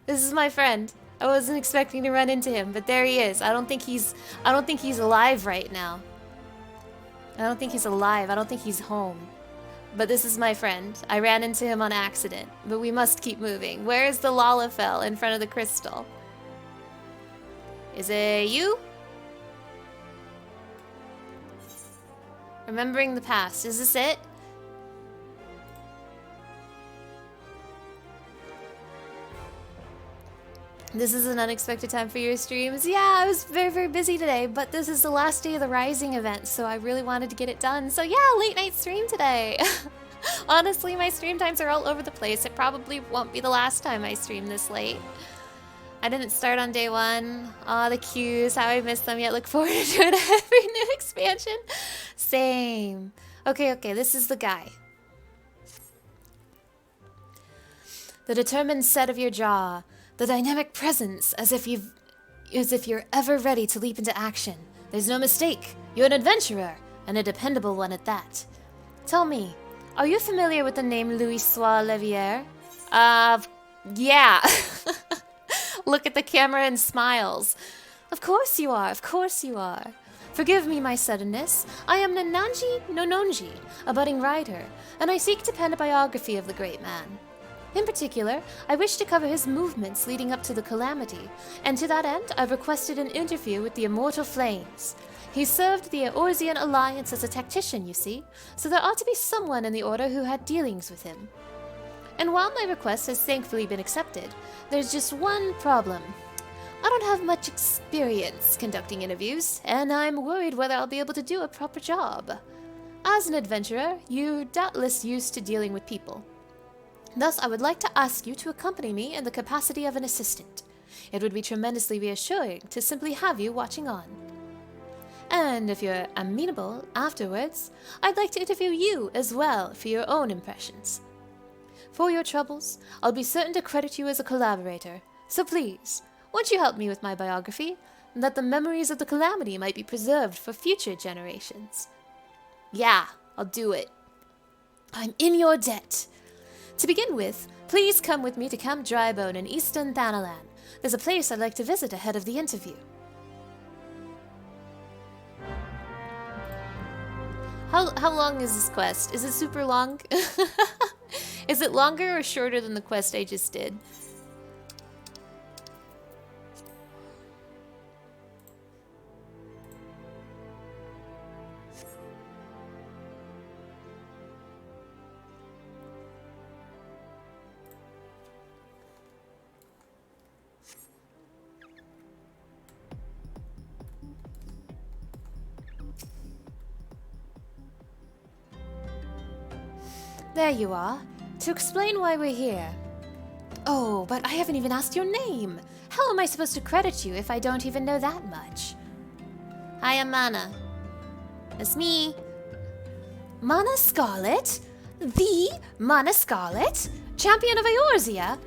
This is my friend. I wasn't expecting to run into him, but there he is. I don't think he's alive right now. I don't think he's alive. I don't think he's home. But this is my friend. I ran into him on accident, but we must keep moving. Where is the Lalafell in front of the crystal? Is it you? Remembering the past. Is this it? This is an unexpected time for your streams. Yeah, I was very, very busy today, but this is the last day of the Rising event, so I really wanted to get it done. So yeah, late night stream today. Honestly, my stream times are all over the place. It probably won't be the last time I stream this late. I didn't start on day one. Aw, the queues, how I missed them, yet look forward to it every new expansion. Same. Okay, this is the guy. The determined set of your jaw. The dynamic presence, as if you're ever ready to leap into action. There's no mistake. You're an adventurer, and a dependable one at that. Tell me, are you familiar with the name Louis Soir Levier? Yeah. Look at the camera and smiles. Of course you are, of course you are. Forgive me my suddenness. I am Nananji Nononji, a budding writer, and I seek to pen a biography of the great man. In particular, I wish to cover his movements leading up to the calamity, and to that end I've requested an interview with the Immortal Flames. He served the Eorzean Alliance as a tactician, you see, so there ought to be someone in the Order who had dealings with him. And while my request has thankfully been accepted, there's just one problem. I don't have much experience conducting interviews, and I'm worried whether I'll be able to do a proper job. As an adventurer, you're doubtless used to dealing with people. Thus, I would like to ask you to accompany me in the capacity of an assistant. It would be tremendously reassuring to simply have you watching on. And if you're amenable afterwards, I'd like to interview you as well for your own impressions. For your troubles, I'll be certain to credit you as a collaborator, so please, won't you help me with my biography, that the memories of the calamity might be preserved for future generations? Yeah, I'll do it. I'm in your debt. To begin with, please come with me to Camp Drybone in Eastern Thanalan. There's a place I'd like to visit ahead of the interview. How long is this quest? Is it super long? Is it longer or shorter than the quest I just did? There you are. To explain why we're here. Oh, but I haven't even asked your name. How am I supposed to credit you if I don't even know that much? Hi, I'm Mana. It's me. Mana Scarlet? The Mana Scarlet? Champion of Eorzea?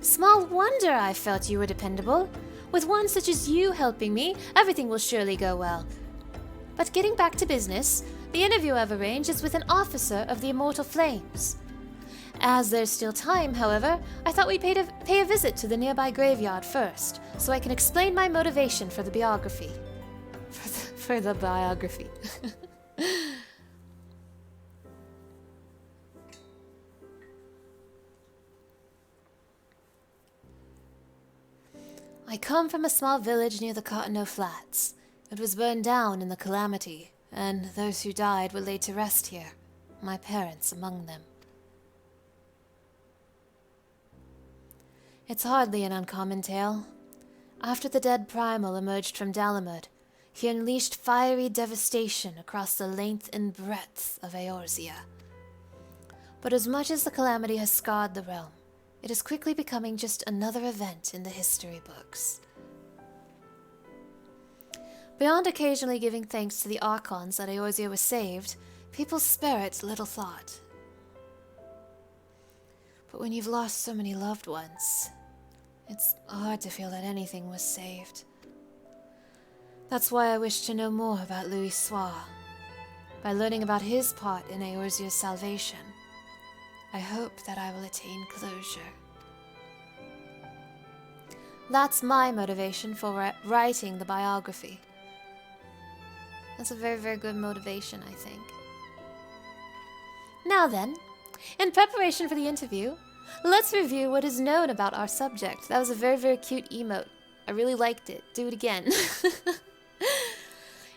Small wonder I felt you were dependable. With one such as you helping me, everything will surely go well. But getting back to business, the interview I've arranged is with an officer of the Immortal Flames. As there's still time, however, I thought we'd pay a visit to the nearby graveyard first, so I can explain my motivation for the biography. For the biography. I come from a small village near the Cottonwood Flats. It was burned down in the calamity, and those who died were laid to rest here, my parents among them. It's hardly an uncommon tale. After the dead Primal emerged from Dalamud, he unleashed fiery devastation across the length and breadth of Eorzea. But as much as the calamity has scarred the realm, it is quickly becoming just another event in the history books. Beyond occasionally giving thanks to the Archons that Eorzea was saved, people spare it little thought. But when you've lost so many loved ones, it's hard to feel that anything was saved. That's why I wish to know more about Louisoix. By learning about his part in Eorzea's salvation, I hope that I will attain closure. That's my motivation for writing the biography. That's a very, very good motivation, I think. Now then, in preparation for the interview, let's review what is known about our subject. That was a very, very cute emote. I really liked it. Do it again.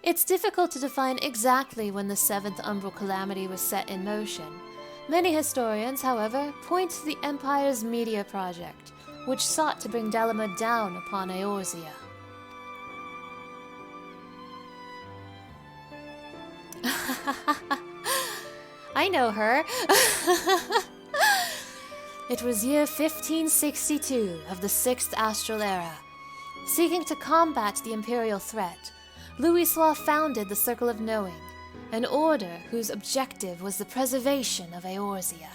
It's difficult to define exactly when the Seventh Umbral Calamity was set in motion. Many historians, however, point to the Empire's Media Project, which sought to bring Dalamud down upon Eorzea. I know her. It was year 1562 of the 6th Astral Era. Seeking to combat the Imperial threat, Louisoix founded the Circle of Knowing, an order whose objective was the preservation of Eorzea.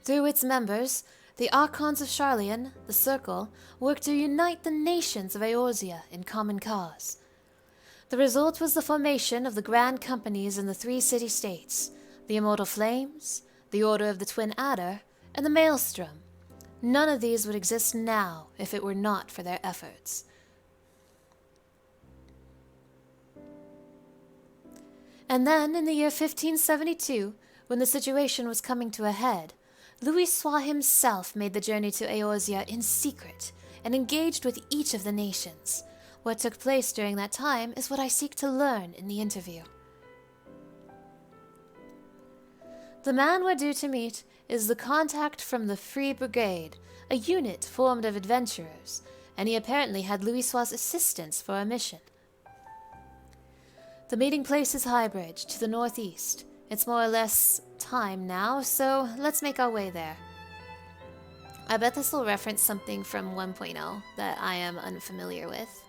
Through its members, the Archons of Sharlayan, the Circle, worked to unite the nations of Eorzea in common cause. The result was the formation of the Grand Companies in the 3 city-states, the Immortal Flames, the Order of the Twin Adder, and the Maelstrom. None of these would exist now if it were not for their efforts. And then, in the year 1572, when the situation was coming to a head, Louis himself made the journey to Eorzea in secret and engaged with each of the nations. What took place during that time is what I seek to learn in the interview. The man we're due to meet is the contact from the Free Brigade, a unit formed of adventurers, and he apparently had Louis's assistance for a mission. The meeting place is Highbridge, to the northeast. It's more or less time now, so let's make our way there. I bet this will reference something from 1.0 that I am unfamiliar with.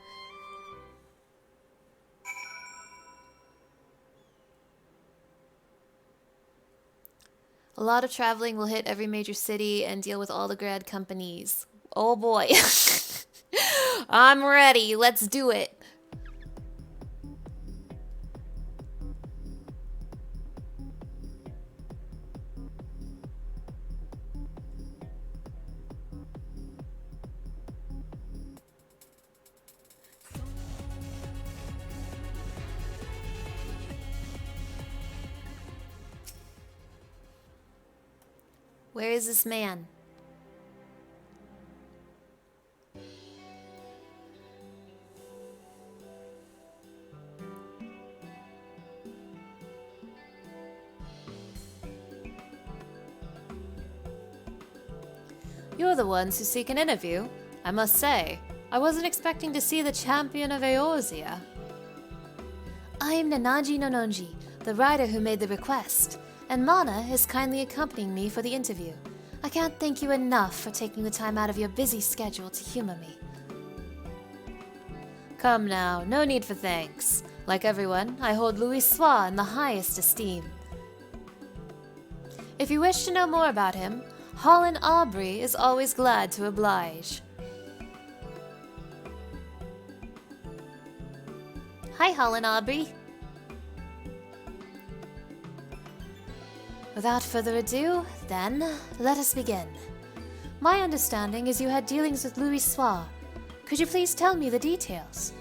A lot of traveling will hit every major city and deal with all the grad companies. Oh boy. I'm ready. Let's do it. Where is this man? You're the ones who seek an interview. I must say, I wasn't expecting to see the champion of Eorzea. I am Nanaji Nononji, the rider who made the request, and Mana is kindly accompanying me for the interview. I can't thank you enough for taking the time out of your busy schedule to humor me. Come now, no need for thanks. Like everyone, I hold Louis in the highest esteem. If you wish to know more about him, Holland Aubrey is always glad to oblige. Hi, Holland Aubrey. Without further ado, then, let us begin. My understanding is you had dealings with Louis. Could you please tell me the details?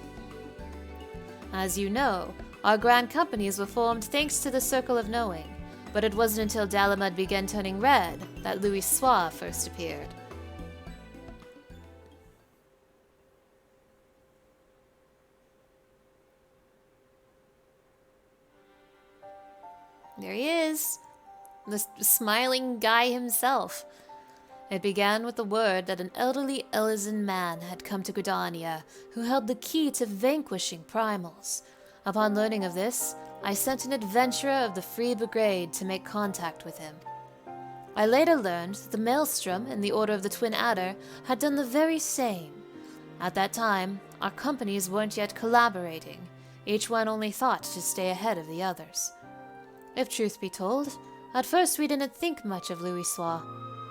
As you know, our grand companies were formed thanks to the Circle of Knowing, but it wasn't until Dalamud began turning red that Louis first appeared. There he is. The smiling guy himself. It began with the word that an elderly Elysian man had come to Gridania, who held the key to vanquishing primals. Upon learning of this, I sent an adventurer of the Free Brigade to make contact with him. I later learned that the Maelstrom and the Order of the Twin Adder had done the very same. At that time, our companies weren't yet collaborating. Each one only thought to stay ahead of the others. If truth be told, at first we didn't think much of Louis,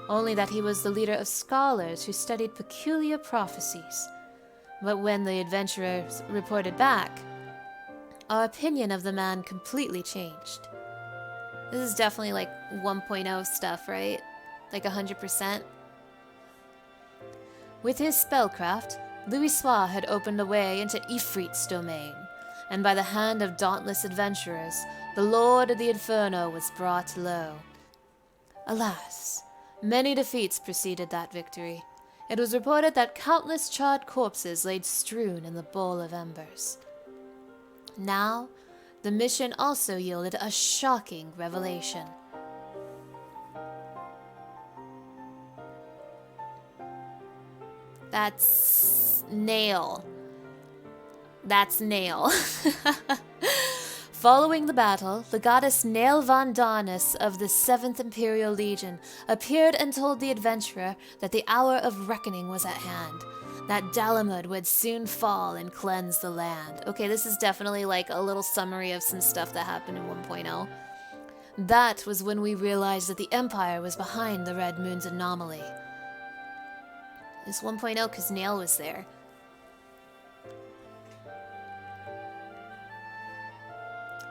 only that he was the leader of scholars who studied peculiar prophecies. But when the adventurers reported back, our opinion of the man completely changed. This is definitely like 1.0 stuff, right? Like 100%. With his spellcraft, Louis had opened a way into Ifrit's domain, and by the hand of dauntless adventurers, the Lord of the Inferno was brought low. Alas, many defeats preceded that victory. It was reported that countless charred corpses laid strewn in the bowl of embers. Now, the mission also yielded a shocking revelation. That's Nail. That's Nail. Following the battle, the goddess Nail Von Darnus of the 7th Imperial Legion appeared and told the adventurer that the hour of reckoning was at hand, that Dalamud would soon fall and cleanse the land. Okay, this is definitely like a little summary of some stuff that happened in 1.0. That was when we realized that the Empire was behind the Red Moon's anomaly. It's 1.0 because Nail was there.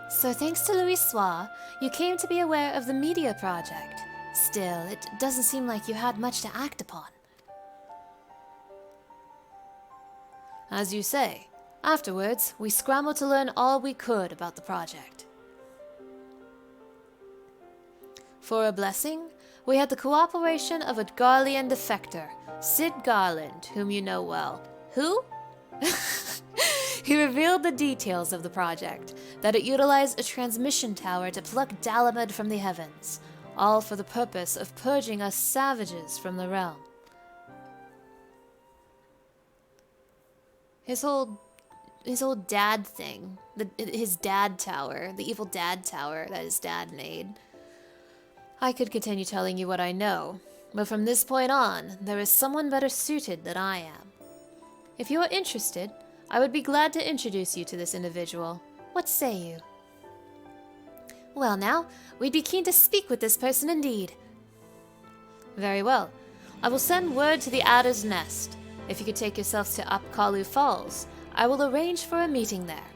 So thanks to Louis, you came to be aware of the Media Project. Still, it doesn't seem like you had much to act upon. As you say, afterwards, we scrambled to learn all we could about the project. For a blessing, we had the cooperation of a Garlean defector, Sid Garland, whom you know well. Who? He revealed the details of the project, that it utilized a transmission tower to pluck Dalamud from the heavens, all for the purpose of purging us savages from the realm. His whole dad thing, his dad tower, the evil dad tower that his dad made. I could continue telling you what I know, but from this point on, there is someone better suited than I am. If you are interested, I would be glad to introduce you to this individual. What say you? Well now, we'd be keen to speak with this person indeed. Very well. I will send word to the Adder's Nest. If you could take yourselves to Apkalu Falls, I will arrange for a meeting there.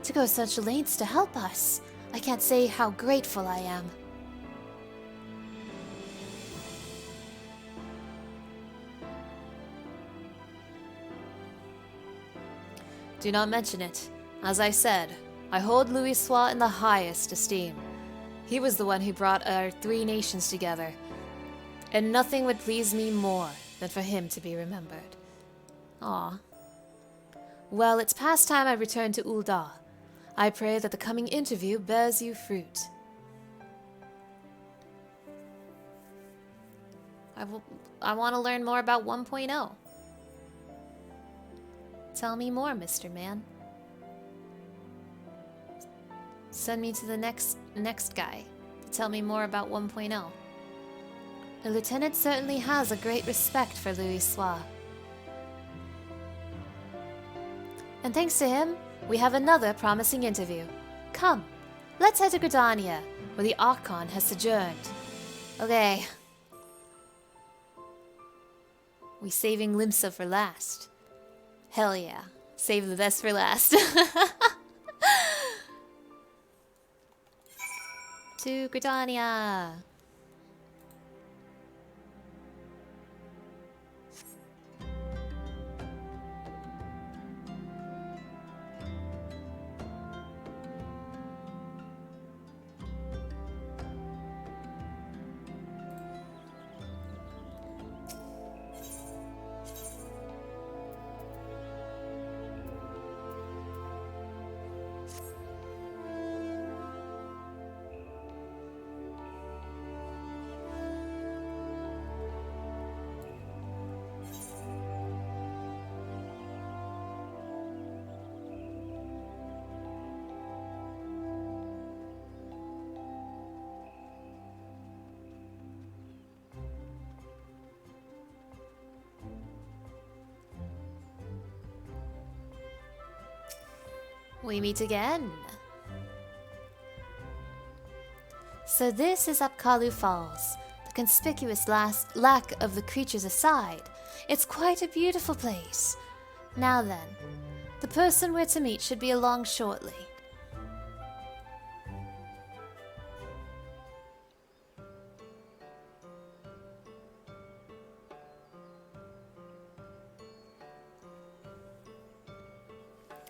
To go such lengths to help us, I can't say how grateful I am. Do not mention it. As I said, I hold Louisoix in the highest esteem. He was the one who brought our three nations together, and nothing would please me more than for him to be remembered. Ah. Well, it's past time I return to Ul'dah. I pray that the coming interview bears you fruit. I want to learn more about 1.0. Tell me more, Mr. Man. Send me to the next guy to tell me more about 1.0. The lieutenant certainly has a great respect for Louisoix. And thanks to him, we have another promising interview. Come, let's head to Gridania, where the Archon has sojourned. Okay. We saving Limsa for last. Hell yeah. Save the best for last. To Gridania. We meet again. So this is Apkalu Falls. The conspicuous lack of the creatures aside, it's quite a beautiful place. Now then, the person we're to meet should be along shortly.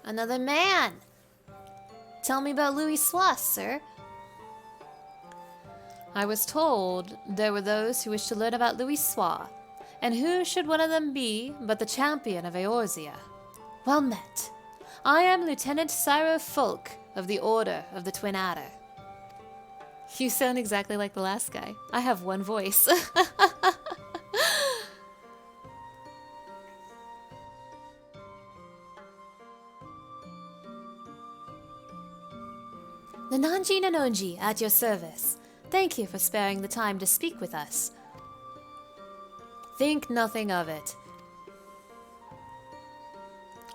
Another man! Tell me about Louisoix, sir. I was told there were those who wished to learn about Louisoix, and who should one of them be but the champion of Eorzea? Well met. I am Lieutenant Syro Fulk of the Order of the Twin Adder. You sound exactly like the last guy. I have one voice. Nananji Nanonji, at your service. Thank you for sparing the time to speak with us. Think nothing of it.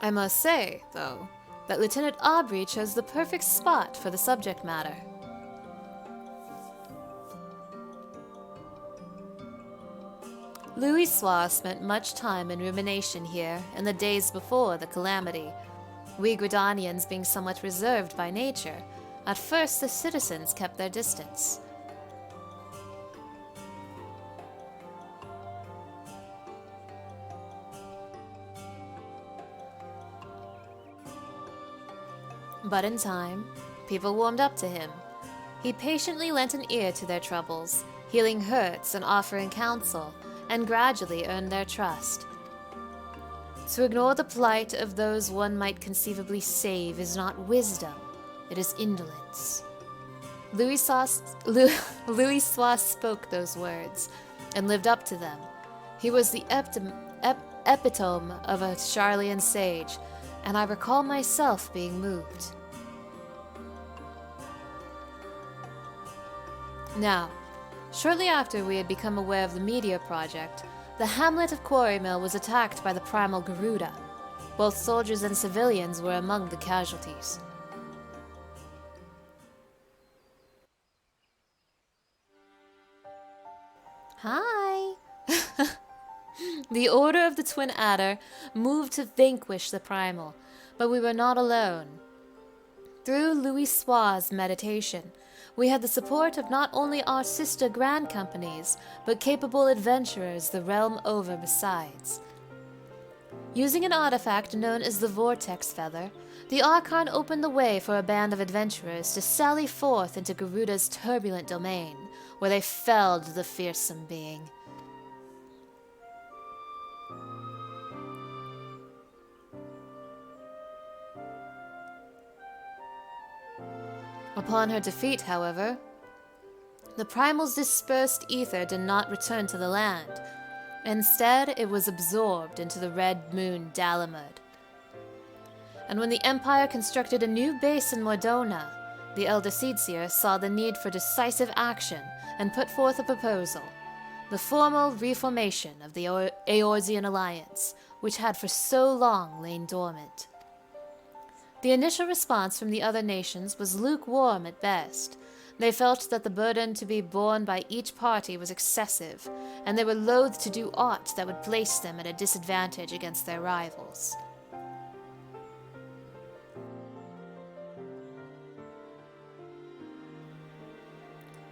I must say, though, that Lieutenant Aubrey chose the perfect spot for the subject matter. Louisoix spent much time in rumination here in the days before the calamity, we Gridanians being somewhat reserved by nature. At first, the citizens kept their distance. But in time, people warmed up to him. He patiently lent an ear to their troubles, healing hurts and offering counsel, and gradually earned their trust. To ignore the plight of those one might conceivably save is not wisdom, it is indolence. Louis Sois spoke those words, and lived up to them. He was the epitome of a Charlian sage, and I recall myself being moved. Now, shortly after we had become aware of the Meteor Project, the hamlet of Quarrymill was attacked by the primal Garuda. Both soldiers and civilians were among the casualties. Hi! The Order of the Twin Adder moved to vanquish the primal, but we were not alone. Through Louis Sois' meditation, we had the support of not only our sister grand companies, but capable adventurers the realm over besides. Using an artifact known as the Vortex Feather, the Archon opened the way for a band of adventurers to sally forth into Garuda's turbulent domain, where they felled the fearsome being. Upon her defeat, however, the primal's dispersed ether did not return to the land. Instead, it was absorbed into the Red Moon Dalamud. And when the Empire constructed a new base in Mordona, the Elder Seedseer saw the need for decisive action and put forth a proposal, the formal reformation of the Eorzean Alliance, which had for so long lain dormant. The initial response from the other nations was lukewarm at best. They felt that the burden to be borne by each party was excessive, and they were loath to do aught that would place them at a disadvantage against their rivals.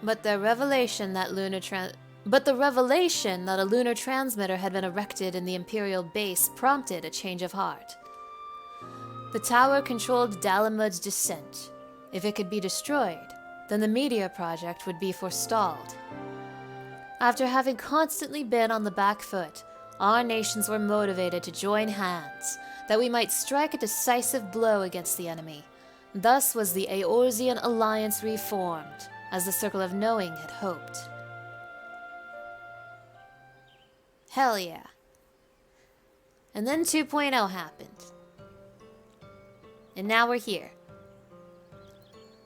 But the revelation that a lunar transmitter had been erected in the Imperial base prompted a change of heart. The tower controlled Dalamud's descent. If it could be destroyed, then the Meteor Project would be forestalled. After having constantly been on the back foot, our nations were motivated to join hands, that we might strike a decisive blow against the enemy. Thus was the Eorzean Alliance reformed, as the Circle of Knowing had hoped. Hell yeah. And then 2.0 happened. And now we're here.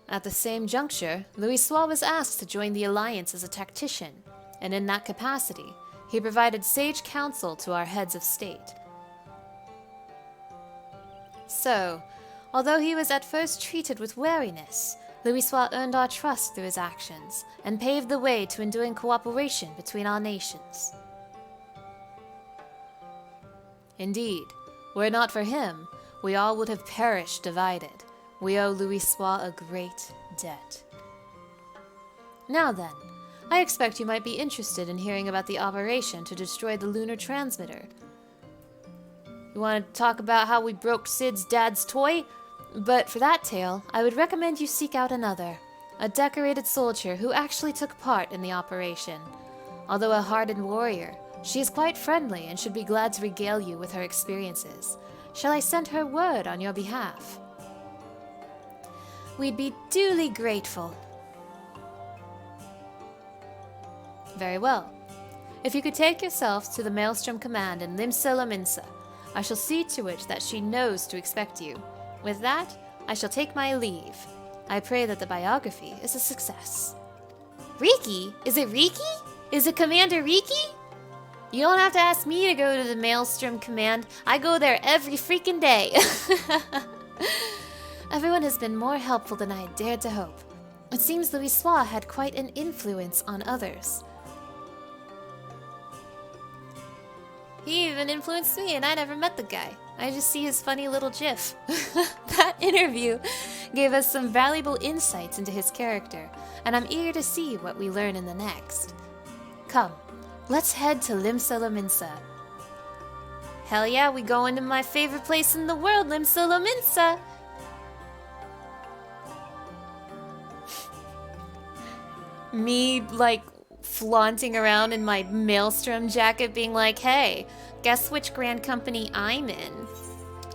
At the same juncture, Louis Sois was asked to join the Alliance as a tactician, and in that capacity, he provided sage counsel to our heads of state. So, although he was at first treated with wariness, Louis Sois earned our trust through his actions, and paved the way to enduring cooperation between our nations. Indeed, were it not for him, we all would have perished divided. We owe Louis Sois a great debt. Now then, I expect you might be interested in hearing about the operation to destroy the lunar transmitter. You want to talk about how we broke Cid's dad's toy? But for that tale, I would recommend you seek out another, a decorated soldier who actually took part in the operation. Although a hardened warrior, she is quite friendly and should be glad to regale you with her experiences. Shall I send her word on your behalf? We'd be duly grateful. Very well. If you could take yourself to the Maelstrom Command in Limsa Lominsa, I shall see to it that she knows to expect you. With that, I shall take my leave. I pray that the biography is a success. Riki? Is it Riki? Is it Commander Riki? You don't have to ask me to go to the Maelstrom Command. I go there every freaking day. Everyone has been more helpful than I had dared to hope. It seems Louis Sois had quite an influence on others. He even influenced me, and I never met the guy. I just see his funny little gif. That interview gave us some valuable insights into his character, and I'm eager to see what we learn in the next. Come, let's head to Limsa Lominsa. Hell yeah, we going to my favorite place in the world, Limsa Lominsa! Me, like, flaunting around in my Maelstrom jacket being like, hey, guess which Grand Company I'm in?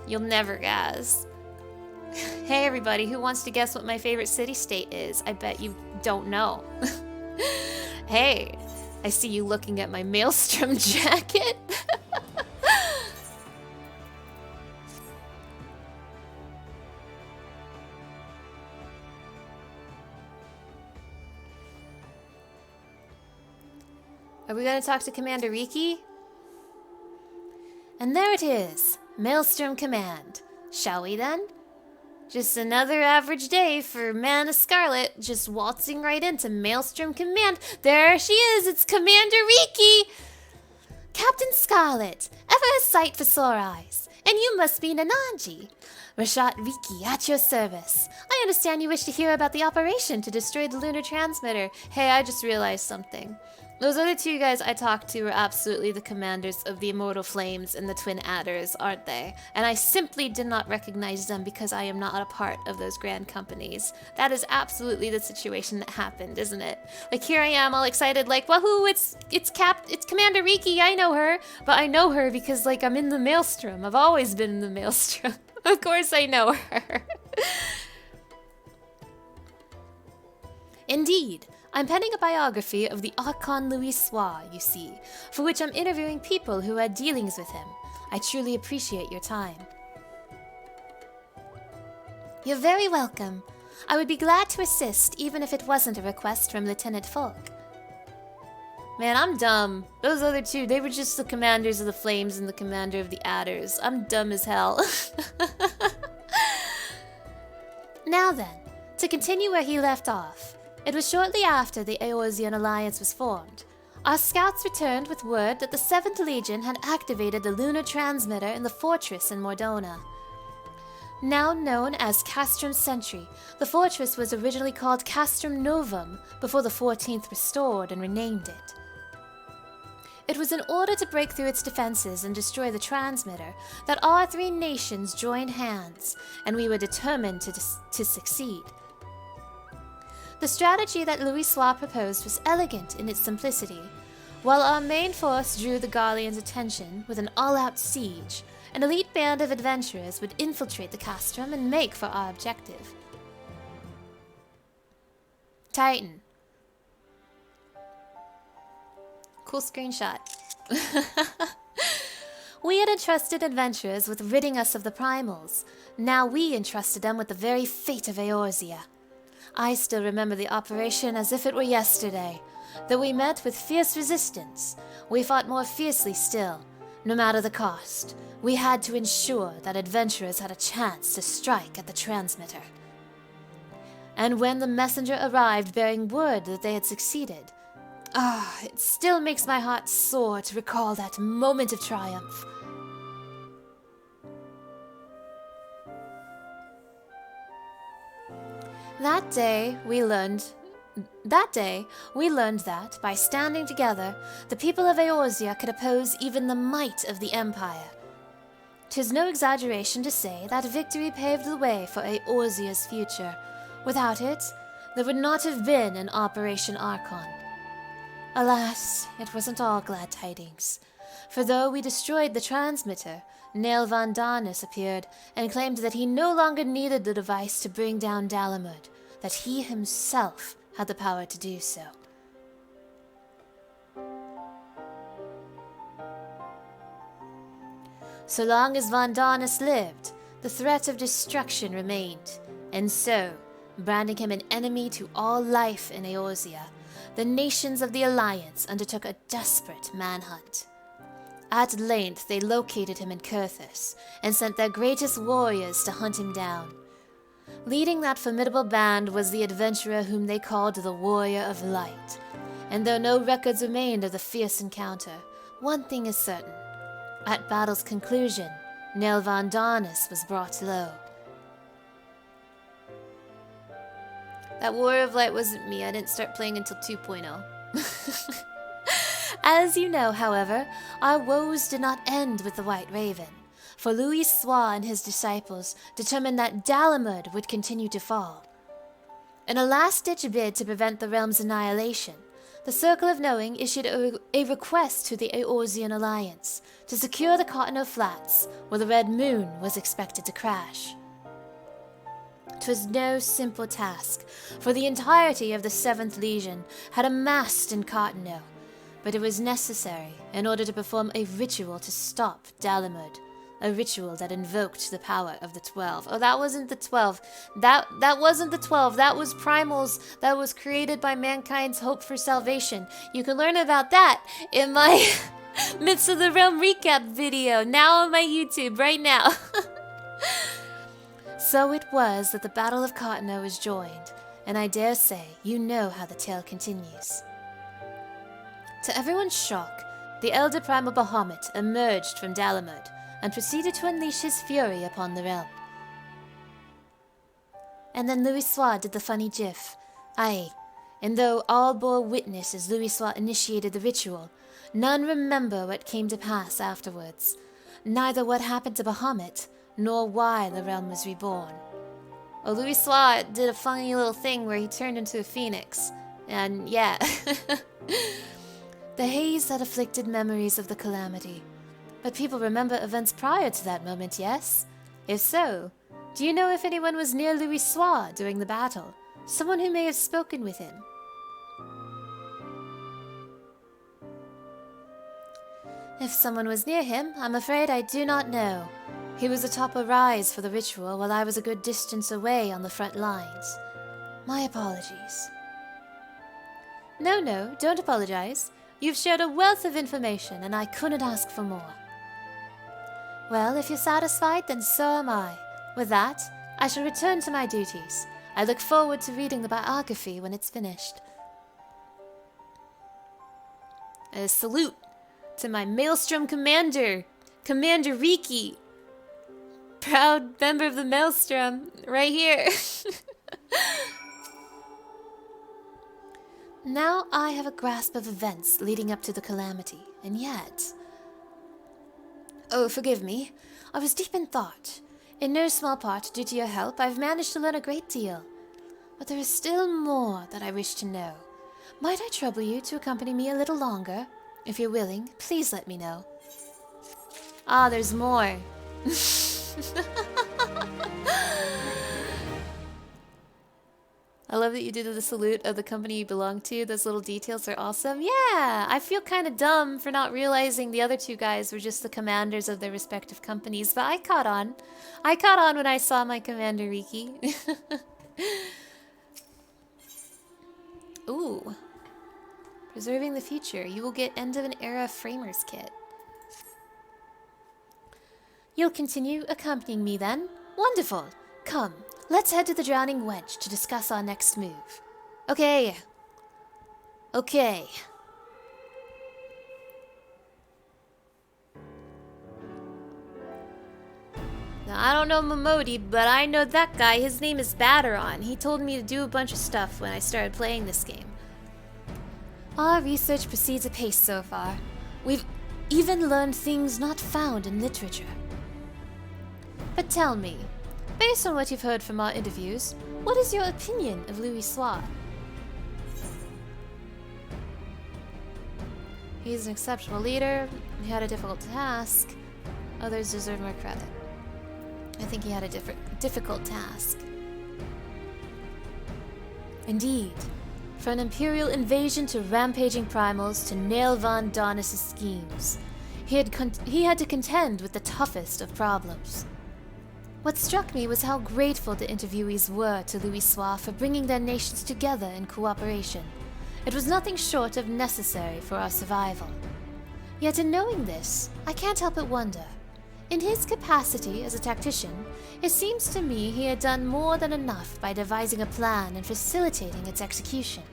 You'll never guess. Hey everybody, who wants to guess what my favorite city-state is? I bet you don't know. Hey, I see you looking at my Maelstrom jacket. Are we gonna talk to Commander Riki? And there it is, Maelstrom Command. Shall we then? Just another average day for Mana Scarlet, just waltzing right into Maelstrom Command. There she is, it's Commander Riki! Captain Scarlet, ever a sight for sore eyes. And you must be Nanaji. Rashat Riki, at your service. I understand you wish to hear about the operation to destroy the lunar transmitter. Hey, I just realized something. Those other two guys I talked to are absolutely the commanders of the Immortal Flames and the Twin Adders, aren't they? And I simply did not recognize them because I am not a part of those grand companies. That is absolutely the situation that happened, isn't it? Like, here I am all excited, like, wahoo, it's Commander Riki, I know her. But I know her because, like, I'm in the Maelstrom. I've always been in the Maelstrom. Of course I know her. Indeed. I'm penning a biography of the Archon Louis Soir, you see, for which I'm interviewing people who had dealings with him. I truly appreciate your time. You're very welcome. I would be glad to assist, even if it wasn't a request from Lieutenant Folk. Man, I'm dumb. Those other two, they were just the commanders of the Flames and the commander of the Adders. I'm dumb as hell. Now then, to continue where he left off. It was shortly after the Eorzean alliance was formed. Our scouts returned with word that the 7th Legion had activated the lunar transmitter in the fortress in Mordona. Now known as Castrum Sentry, the fortress was originally called Castrum Novum before the 14th restored and renamed it. It was in order to break through its defenses and destroy the transmitter that our three nations joined hands, and we were determined to succeed. The strategy that Louis Soir proposed was elegant in its simplicity. While our main force drew the Garleans' attention with an all-out siege, an elite band of adventurers would infiltrate the castrum and make for our objective. Titan. Cool screenshot. We had entrusted adventurers with ridding us of the primals. Now we entrusted them with the very fate of Eorzea. I still remember the operation as if it were yesterday. Though we met with fierce resistance, we fought more fiercely still. No matter the cost, we had to ensure that adventurers had a chance to strike at the transmitter. And when the messenger arrived bearing word that they had succeeded, it still makes my heart soar to recall that moment of triumph. That day, we learned that, by standing together, the people of Eorzea could oppose even the might of the Empire. 'Tis no exaggeration to say that victory paved the way for Eorzea's future. Without it, there would not have been an Operation Archon. Alas, it wasn't all glad tidings. For though we destroyed the transmitter, Nael van Darnus appeared and claimed that he no longer needed the device to bring down Dalamud, that he himself had the power to do so. So long as Van Darnus lived, the threat of destruction remained, and so, branding him an enemy to all life in Eorzea, the nations of the Alliance undertook a desperate manhunt. At length, they located him in Kurthus and sent their greatest warriors to hunt him down. Leading that formidable band was the adventurer whom they called the Warrior of Light. And though no records remained of the fierce encounter, one thing is certain. At battle's conclusion, Nael van Darnus was brought low. That Warrior of Light wasn't me. I didn't start playing until 2.0. As you know, however, our woes did not end with the White Raven, for Louis Soir and his disciples determined that Dalamud would continue to fall. In a last-ditch bid to prevent the realm's annihilation, the Circle of Knowing issued a request to the Eorzean Alliance to secure the Cottonelle Flats, where the Red Moon was expected to crash. 'Twas no simple task, for the entirety of the 7th Legion had amassed in Cottonelle, but it was necessary in order to perform a ritual to stop Dalamud, a ritual that invoked the power of the 12. Oh, that wasn't the 12. That wasn't the 12. That was Primals that was created by mankind's hope for salvation. You can learn about that in my Myths of the Realm recap video, now on my YouTube, right now. So it was that the Battle of Cottonelle was joined, and I dare say you know how the tale continues. To everyone's shock, the Elder Primal Bahamut emerged from Dalamud and proceeded to unleash his fury upon the realm. And then Louisoix did the funny gif. Aye, and though all bore witness as Louisoix initiated the ritual, none remember what came to pass afterwards, neither what happened to Bahamut, nor why the realm was reborn. Oh, Louisoix did a funny little thing where he turned into a phoenix, and yeah. The haze that afflicted memories of the calamity. But people remember events prior to that moment, yes? If so, do you know if anyone was near Louisoix during the battle? Someone who may have spoken with him? If someone was near him, I'm afraid I do not know. He was atop a rise for the ritual while I was a good distance away on the front lines. My apologies. No, don't apologize. You've shared a wealth of information, and I couldn't ask for more. Well, if you're satisfied, then so am I. With that, I shall return to my duties. I look forward to reading the biography when it's finished. A salute to my Maelstrom commander, Commander Riki. Proud member of the Maelstrom, right here. Now I have a grasp of events leading up to the calamity, and yet... Oh, forgive me. I was deep in thought. In no small part, due to your help, I've managed to learn a great deal. But there is still more that I wish to know. Might I trouble you to accompany me a little longer? If you're willing, please let me know. Ah, there's more. I love that you did the salute of the company you belong to. Those little details are awesome. Yeah, I feel kind of dumb for not realizing the other two guys were just the commanders of their respective companies, but I caught on. I caught on when I saw my Commander Riki. Ooh. Preserving the future. You will get end of an era framers kit. You'll continue accompanying me then? Wonderful. Come. Let's head to the Drowning Wench to discuss our next move. Okay. Now, I don't know Momodi, but I know that guy. His name is Batteron. He told me to do a bunch of stuff when I started playing this game. Our research proceeds apace so far. We've even learned things not found in literature. But tell me, based on what you've heard from our interviews, what is your opinion of Louisoix? He's an exceptional leader. He had a difficult task. Others deserve more credit. I think he had a difficult task. Indeed. From an Imperial invasion to rampaging primals to Nail Von Darnus' schemes, he had to contend with the toughest of problems. What struck me was how grateful the interviewees were to Louisoix for bringing their nations together in cooperation. It was nothing short of necessary for our survival. Yet in knowing this, I can't help but wonder. In his capacity as a tactician, it seems to me he had done more than enough by devising a plan and facilitating its execution.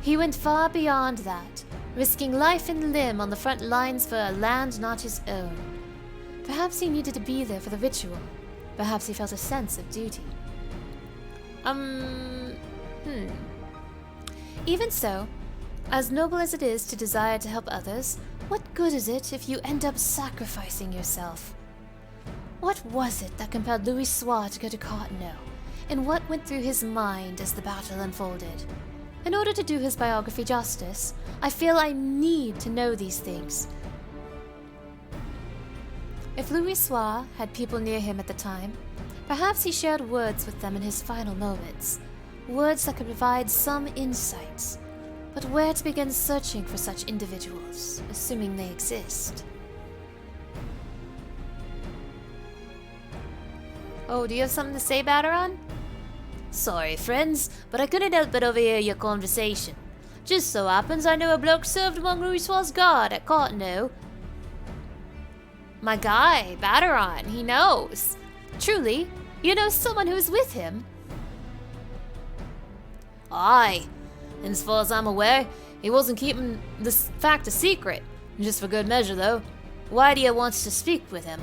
He went far beyond that, risking life and limb on the front lines for a land not his own. Perhaps he needed to be there for the ritual. Perhaps he felt a sense of duty. Even so, as noble as it is to desire to help others, what good is it if you end up sacrificing yourself? What was it that compelled Louisoix to go to Cottonelle? and what went through his mind as the battle unfolded. In order to do his biography justice, I feel I need to know these things. If Louisoix had people near him at the time, perhaps he shared words with them in his final moments, words that could provide some insights. But where to begin searching for such individuals, assuming they exist? Oh, do you have something to say, Baderon? Sorry, friends, but I couldn't help but overhear your conversation. Just so happens I know a bloke served among Louisoix's guard at Carteneau. My guy, Baderon, he knows. Truly, you know someone who is with him? Aye, and as far as I'm aware, he wasn't keeping this fact a secret. Just for good measure, though. Wydia wants to speak with him.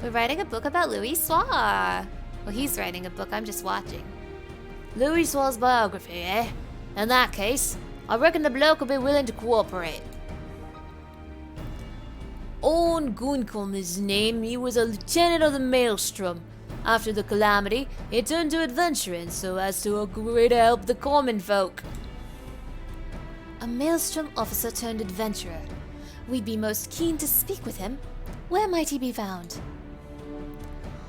We're writing a book about Louisoix. Well, he's writing a book, I'm just watching. Louisoix's biography, eh? In that case, I reckon the bloke will be willing to cooperate. Owen Guncombe is his name. He was a lieutenant of the Maelstrom. After the calamity, he turned to adventuring so as to agree to help the common folk. A Maelstrom officer turned adventurer. We'd be most keen to speak with him. Where might he be found?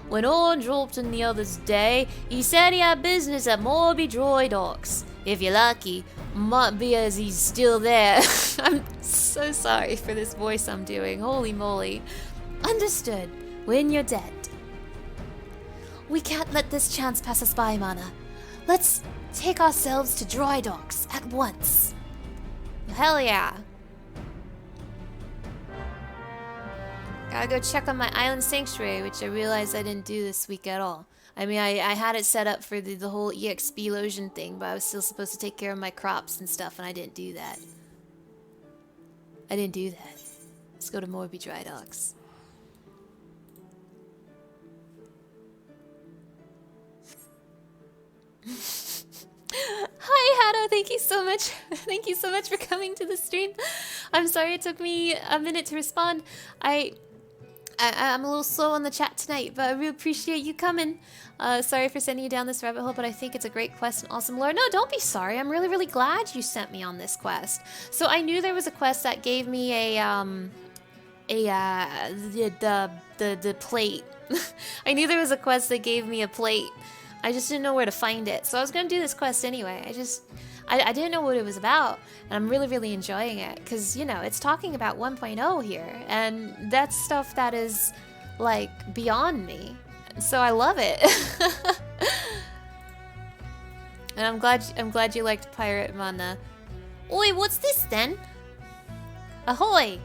When Owen dropped in the other day, he said he had business at Morby Droid Docks. If you're lucky, might be as he's still there. I'm so sorry for this voice I'm doing. Holy moly. Understood. When you're dead. We can't let this chance pass us by, Mana. Let's take ourselves to Droid Docks at once. Hell yeah. Gotta go check on my island sanctuary, which I realized I didn't do this week at all. I mean, I had it set up for the whole EXP-losion thing, but I was still supposed to take care of my crops and stuff, and I didn't do that. Let's go to Morby Dry Docks. Hi, Hado. Thank you so much. Thank you so much for coming to the stream. I'm sorry it took me a minute to respond. I'm a little slow on the chat tonight, but I really appreciate you coming. Sorry for sending you down this rabbit hole, but I think it's a great quest and awesome lore. No, don't be sorry. I'm really, really glad you sent me on this quest. So I knew there was a quest that gave me the plate. I knew there was a quest that gave me a plate. I just didn't know where to find it. So I was gonna do this quest anyway. I didn't know what it was about, and I'm really, really enjoying it, because, you know, it's talking about 1.0 here, and that's stuff that is, like, beyond me. So I love it. And I'm glad you liked Pirate Mana. Oi, what's this then? Ahoy!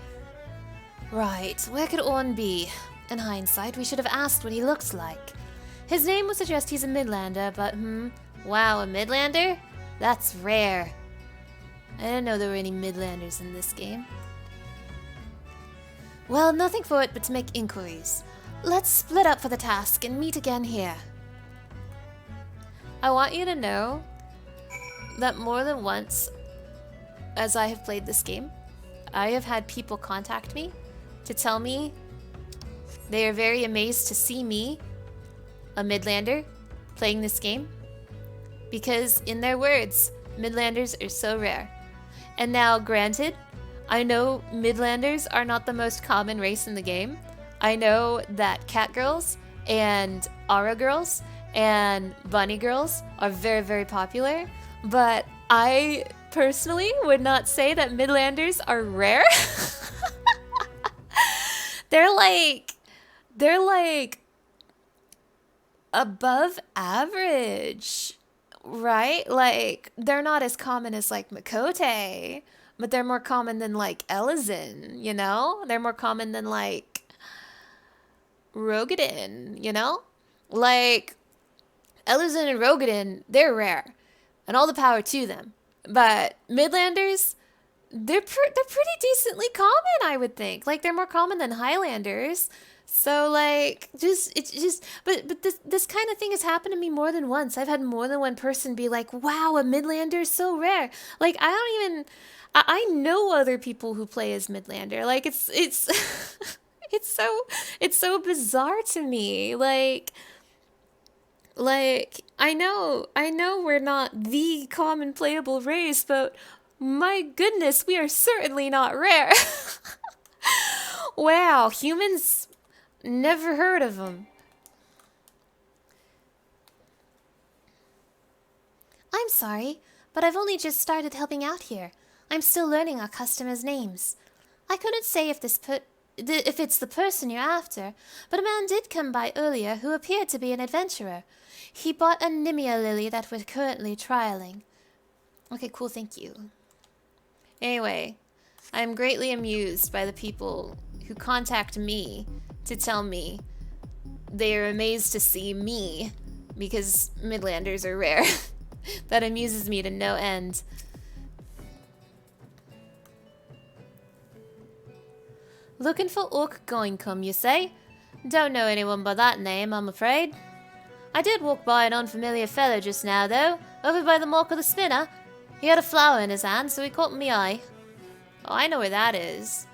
Right, where could Orn be? In hindsight, we should have asked what he looks like. His name would suggest he's a Midlander, but Wow, a Midlander? That's rare. I didn't know there were any Midlanders in this game. Well, nothing for it but to make inquiries. Let's split up for the task and meet again here. I want you to know that more than once, as I have played this game, I have had people contact me to tell me they are very amazed to see me, a Midlander, playing this game. Because, in their words, Midlanders are so rare. And now, granted, I know Midlanders are not the most common race in the game. I know that cat girls and Aura girls and bunny girls are very, very popular. But I personally would not say that Midlanders are rare. They're like above average. Right? Like, they're not as common as, like, Makote, but they're more common than, like, Elizin, you know? They're more common than, like, Rogadin, you know? Like, Elizin and Rogadin, they're rare, and all the power to them. But Midlanders, they're pretty decently common, I would think. Like, they're more common than Highlanders. So, like, but this kind of thing has happened to me more than once. I've had more than one person be like, wow, a Midlander is so rare. Like, I know other people who play as Midlander. Like, it's it's so bizarre to me. Like I know we're not the common playable race, but my goodness, we are certainly not rare. Wow, humans, never heard of them. I'm sorry, but I've only just started helping out here. I'm still learning our customers' names. I couldn't say if if it's the person you're after, but a man did come by earlier who appeared to be an adventurer. He bought a Nimia lily that we're currently trialing. Okay, cool, thank you. Anyway, I'm greatly amused by the people who contact me to tell me they are amazed to see me because Midlanders are rare. That amuses me to no end. Looking for Orc Goincum, you say? Don't know anyone by that name, I'm afraid. I did walk by an unfamiliar fellow just now, though, over by the Mark of the Spinner. He had a flower in his hand, so he caught me eye. Oh, I know where that is.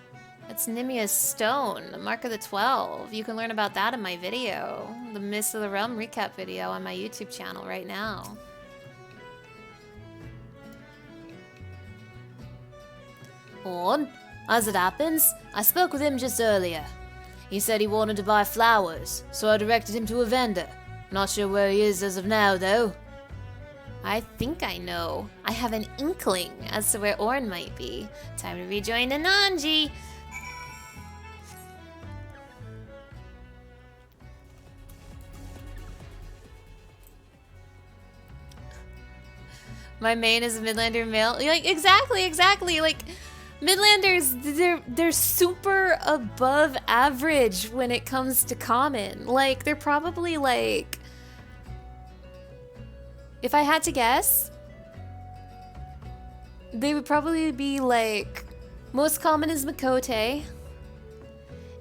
That's Nimia's Stone, the Mark of the 12. You can learn about that in my video. The Mists of the Realm recap video on my YouTube channel right now. On. As it happens, I spoke with him just earlier. He said he wanted to buy flowers, so I directed him to a vendor. Not sure where he is as of now, though. I think I know. I have an inkling as to where Orn might be. Time to rejoin Ananji. My main is a Midlander male. Like, exactly. Like, Midlanders, they're super above average when it comes to common. Like, they're probably like... If I had to guess, they would probably be like... Most common is Makote.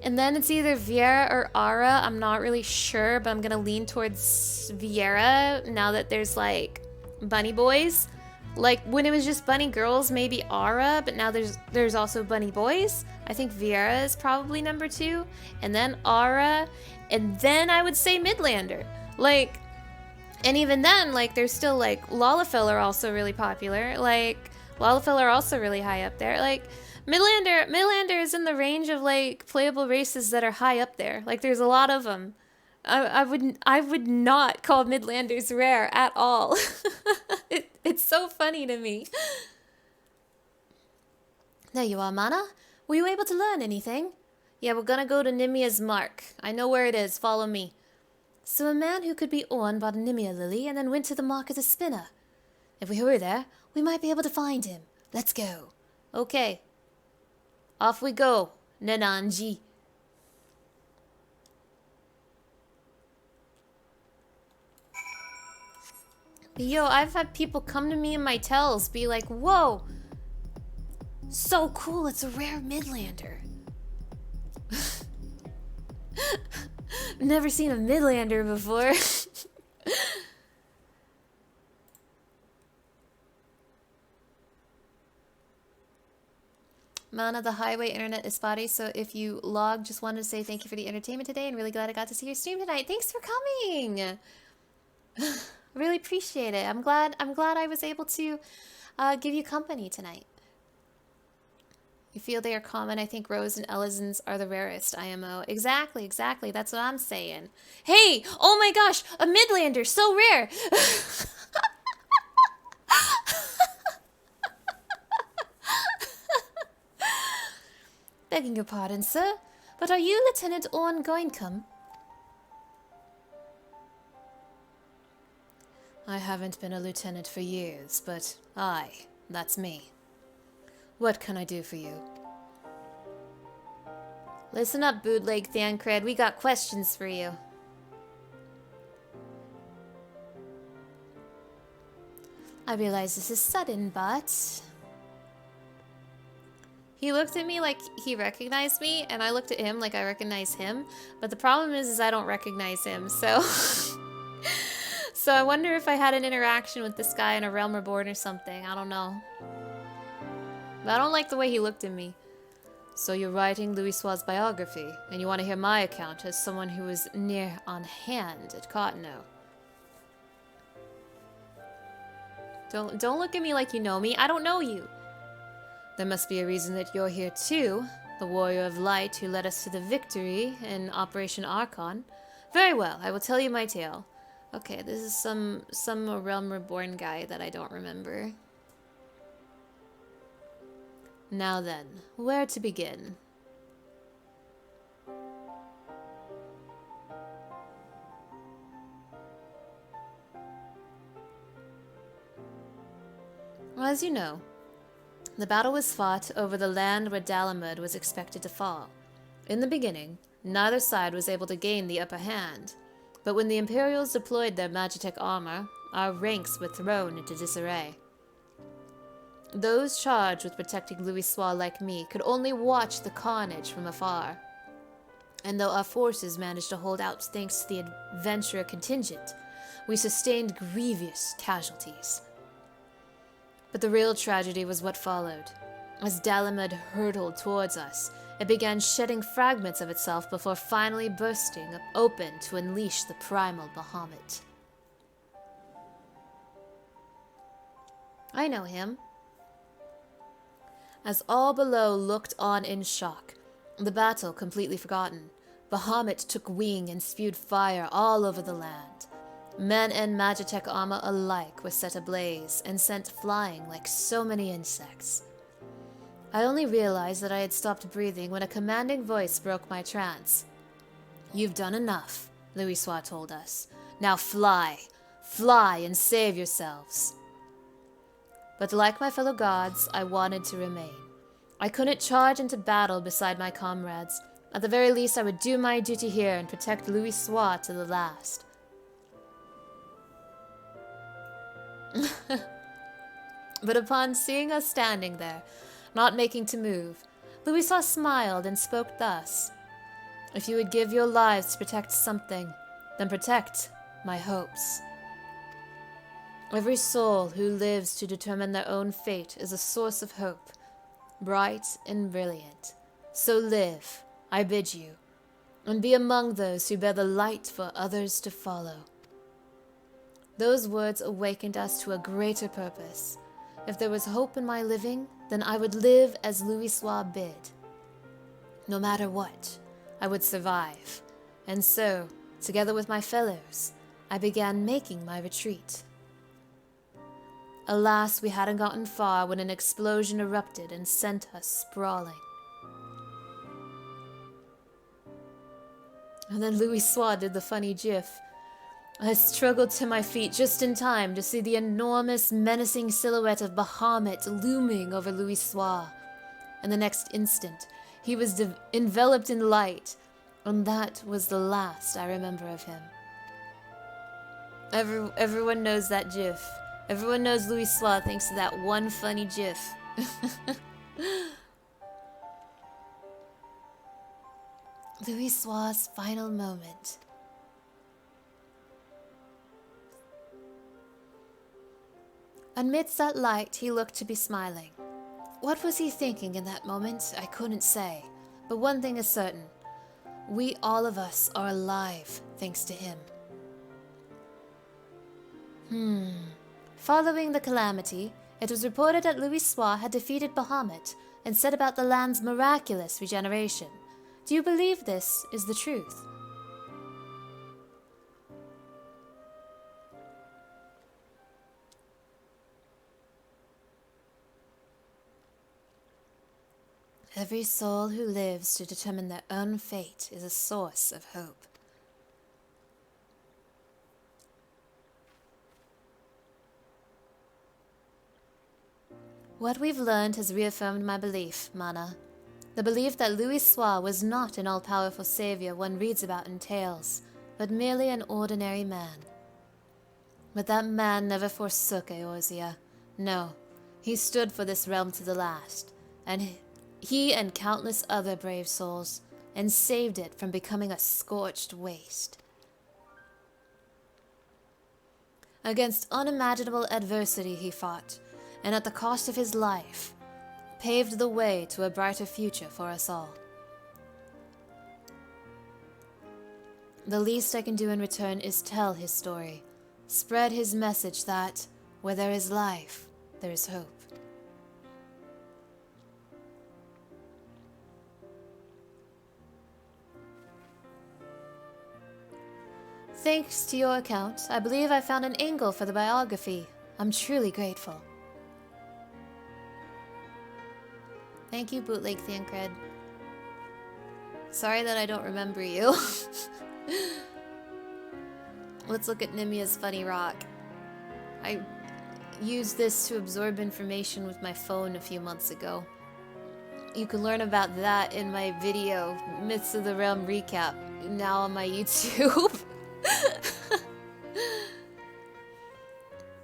And then it's either Viera or Ara. I'm not really sure, but I'm gonna lean towards Viera now that there's like bunny boys. Like when it was just bunny girls, maybe Ara, but now there's also bunny boys. I think Viera is probably number 2, and then Ara, and then I would say Midlander. Like, and even then, like there's still like Lalafell are also really popular. Like Lalafell are also really high up there. Like Midlander is in the range of like playable races that are high up there. Like there's a lot of them. I would not call Midlanders rare at all. It's so funny to me. There you are, Mana. Were you able to learn anything? Yeah, we're gonna go to Nimia's Mark. I know where it is. Follow me. So a man who could be Orn bought a Nimia lily and then went to the Mark as a spinner. If we hurry there, we might be able to find him. Let's go. Okay. Off we go, Nananji. Yo, I've had people come to me in my tells be like, whoa, so cool, it's a rare Midlander. Never seen a Midlander before. Mana, the highway internet is spotty, so if you log, just wanted to say thank you for the entertainment today and really glad I got to see your stream tonight. Thanks for coming. Really appreciate it. I'm glad I was able to give you company tonight. You feel they are common. I think Rose and Elizons are the rarest IMO. Exactly. That's what I'm saying. Hey, oh my gosh, a Midlander, so rare. Begging your pardon, sir, but are you Lieutenant Orn Goincum? I haven't been a lieutenant for years, but aye, that's me. What can I do for you? Listen up, Bootleg Thancred. We got questions for you. I realize this is sudden, but... He looked at me like he recognized me, and I looked at him like I recognize him. But the problem is I don't recognize him, so... So I wonder if I had an interaction with this guy in a Realm Reborn or something. I don't know. But I don't like the way he looked at me. So you're writing Louisoix's biography, and you want to hear my account as someone who was near on hand at Cottonau. Don't look at me like you know me. I don't know you. There must be a reason that you're here too, the warrior of light who led us to the victory in Operation Archon. Very well, I will tell you my tale. Okay, this is some Realm Reborn guy that I don't remember. Now then, where to begin? Well, as you know, the battle was fought over the land where Dalamud was expected to fall. In the beginning, neither side was able to gain the upper hand, but when the Imperials deployed their Magitech armor, our ranks were thrown into disarray. Those charged with protecting Louisoix like me could only watch the carnage from afar. And though our forces managed to hold out thanks to the adventurer contingent, we sustained grievous casualties. But the real tragedy was what followed. As Dalamud hurtled towards us, it began shedding fragments of itself before finally bursting open to unleash the primal Bahamut. I know him. As all below looked on in shock, the battle completely forgotten, Bahamut took wing and spewed fire all over the land. Men and Magitech armor alike were set ablaze and sent flying like so many insects. I only realized that I had stopped breathing when a commanding voice broke my trance. "You've done enough," Louisoix told us. "Now fly! Fly and save yourselves!" But like my fellow gods, I wanted to remain. I couldn't charge into battle beside my comrades. At the very least, I would do my duty here and protect Louisoix to the last. But upon seeing us standing there, not making to move, Louisoix smiled and spoke thus. "If you would give your lives to protect something, then protect my hopes. Every soul who lives to determine their own fate is a source of hope, bright and brilliant. So live, I bid you, and be among those who bear the light for others to follow." Those words awakened us to a greater purpose. If there was hope in my living, then I would live as Louisoix bid. No matter what, I would survive. And so, together with my fellows, I began making my retreat. Alas, we hadn't gotten far when an explosion erupted and sent us sprawling. And then Louisoix did the funny gif. I struggled to my feet just in time to see the enormous, menacing silhouette of Bahamut looming over Louisoix. And the next instant, he was enveloped in light, and that was the last I remember of him. Everyone knows that gif. Everyone knows Louisoix thanks to that one funny gif. Louisoix's final moment. Amidst that light, he looked to be smiling. What was he thinking in that moment? I couldn't say. But one thing is certain. We, all of us, are alive thanks to him. Following the calamity, it was reported that Louisoix had defeated Bahamut and set about the land's miraculous regeneration. Do you believe this is the truth? Every soul who lives to determine their own fate is a source of hope. What we've learned has reaffirmed my belief, Mana. The belief that Louisoix was not an all-powerful savior one reads about in tales, but merely an ordinary man. But that man never forsook Eorzea. No, he stood for this realm to the last, and he and countless other brave souls, and saved it from becoming a scorched waste. Against unimaginable adversity he fought, and at the cost of his life. paved the way to a brighter future for us all. The least I can do in return is tell his story, spread his message that, where there is life, there is hope. Thanks to your account, I believe I found an angle for the biography. I'm truly grateful. Thank you, Bootleg Thancred. Sorry that I don't remember you. Let's look at Nimia's funny rock. I used this to absorb information with my phone a few months ago. You can learn about that in my video, Myths of the Realm recap, now on my YouTube.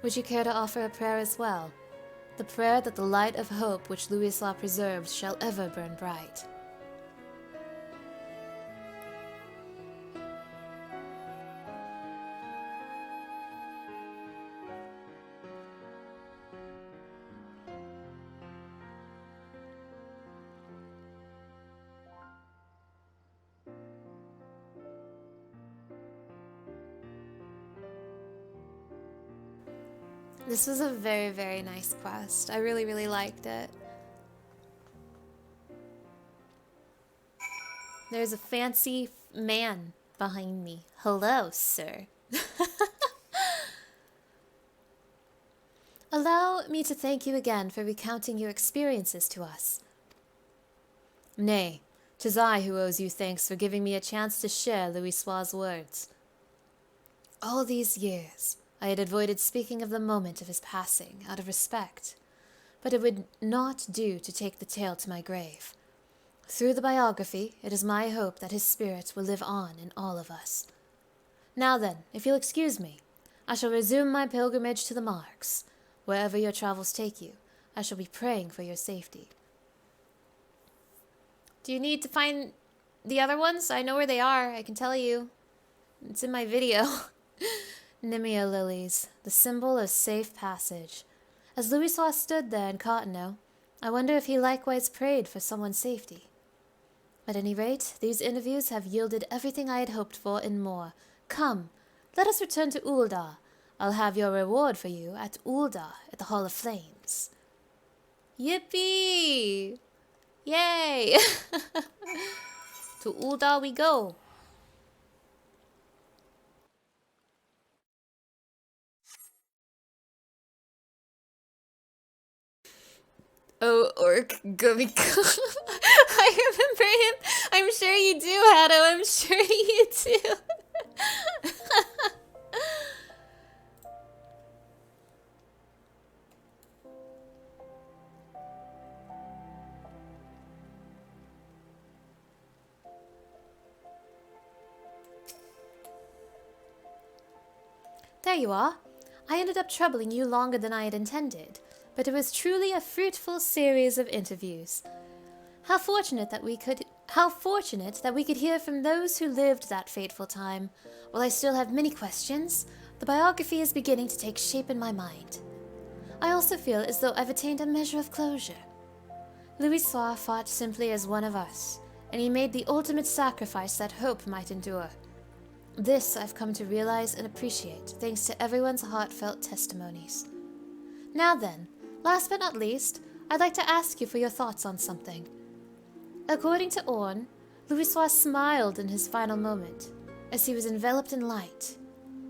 Would you care to offer a prayer as well? The prayer that the light of hope which Louisoix preserved shall ever burn bright. This was a very, very nice quest. I really, really liked it. There's a fancy man behind me. Hello, sir. Allow me to thank you again for recounting your experiences to us. Nay, 'tis I who owes you thanks for giving me a chance to share Louisoix's words. All these years, I had avoided speaking of the moment of his passing out of respect, but it would not do to take the tale to my grave. Through the biography, it is my hope that his spirit will live on in all of us. Now then, if you'll excuse me, I shall resume my pilgrimage to the Marks. Wherever your travels take you, I shall be praying for your safety. Do you need to find the other ones? I know where they are, I can tell you. It's in my video. Nimia lilies, the symbol of safe passage. As Louisoix stood there in Cotonou, I wonder if he likewise prayed for someone's safety. At any rate, these interviews have yielded everything I had hoped for and more. Come, let us return to Ul'dah. I'll have your reward for you at Ul'dah at the Hall of Flames. Yippee! Yay! To Ul'dah we go. Oh, Orc Gumiko. I remember him. I'm sure you do, Hado. I'm sure you do. There you are. I ended up troubling you longer than I had intended, but it was truly a fruitful series of interviews. How fortunate that we could hear from those who lived that fateful time. While I still have many questions, the biography is beginning to take shape in my mind. I also feel as though I've attained a measure of closure. Louisoix fought simply as one of us, and he made the ultimate sacrifice that hope might endure. This I've come to realize and appreciate thanks to everyone's heartfelt testimonies. Now then, last but not least, I'd like to ask you for your thoughts on something. According to Orn, Louisoix smiled in his final moment, as he was enveloped in light.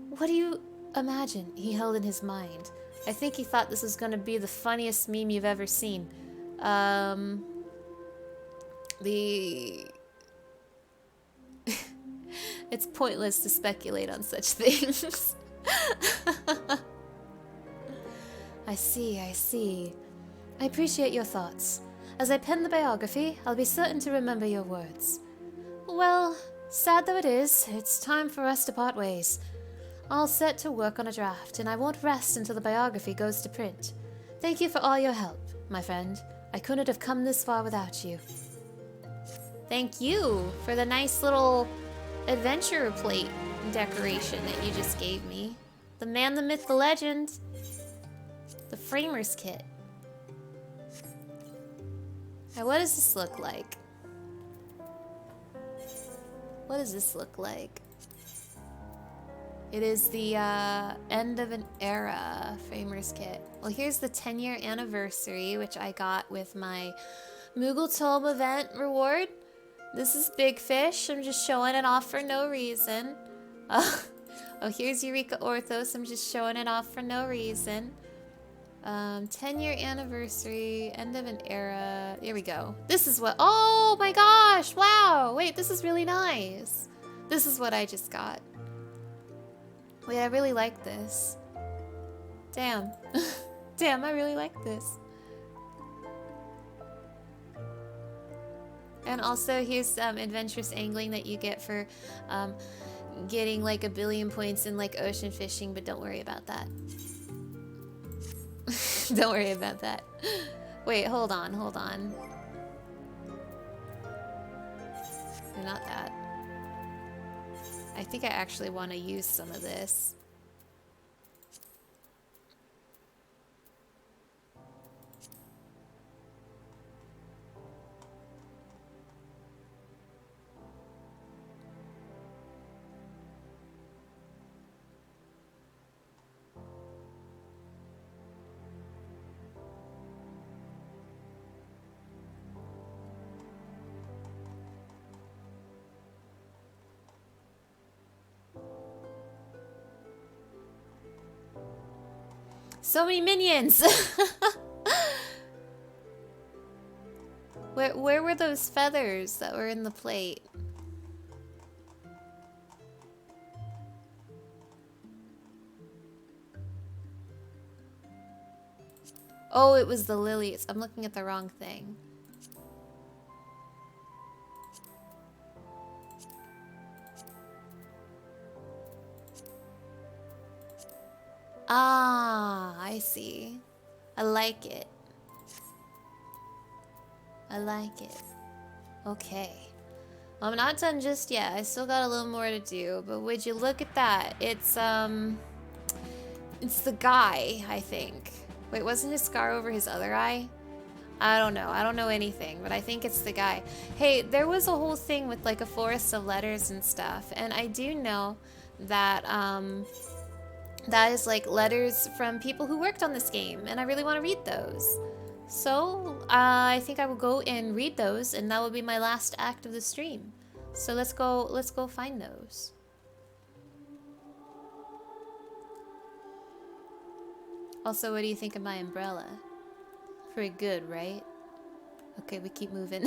What do you imagine he held in his mind? I think he thought this was going to be the funniest meme you've ever seen. It's pointless to speculate on such things. I see. I appreciate your thoughts. As I pen the biography, I'll be certain to remember your words. Well, sad though it is, it's time for us to part ways. I'll set to work on a draft, and I won't rest until the biography goes to print. Thank you for all your help, my friend. I couldn't have come this far without you. Thank you for the nice little adventure plate decoration that you just gave me. The man, the myth, the legend. The Framer's Kit. Now, what does this look like? What does this look like? It is the end of an era framers kit. Well, here's the 10-year anniversary, which I got with my Moogle Tome event reward. This is Big Fish. I'm just showing it off for no reason. Oh, here's Eureka Orthos. I'm just showing it off for no reason. 10-year anniversary, end of an era. Here we go. This is what, oh my gosh, wow. Wait, this is really nice. This is what I just got. Wait, I really like this. Damn. Damn, I really like this. And also, here's adventurous angling that you get for getting like 1 billion points in like ocean fishing, but don't worry about that. Don't worry about that. Wait, hold on, hold on. No, not that. I think I actually want to use some of this. So many minions! Where were those feathers that were in the plate? Oh, it was the lilies. I'm looking at the wrong thing. Ah, I see. I like it. I like it. Okay. Well, I'm not done just yet. I still got a little more to do, but would you look at that? It's the guy, I think. Wait, wasn't his scar over his other eye? I don't know. I don't know anything, but I think it's the guy. Hey, there was a whole thing with like a forest of letters and stuff, and I do know that that is like letters from people who worked on this game, and I really want to read those. So I think I will go and read those, and that will be my last act of the stream. So let's go find those. Also, what do you think of my umbrella? Pretty good, right? Okay, we keep moving.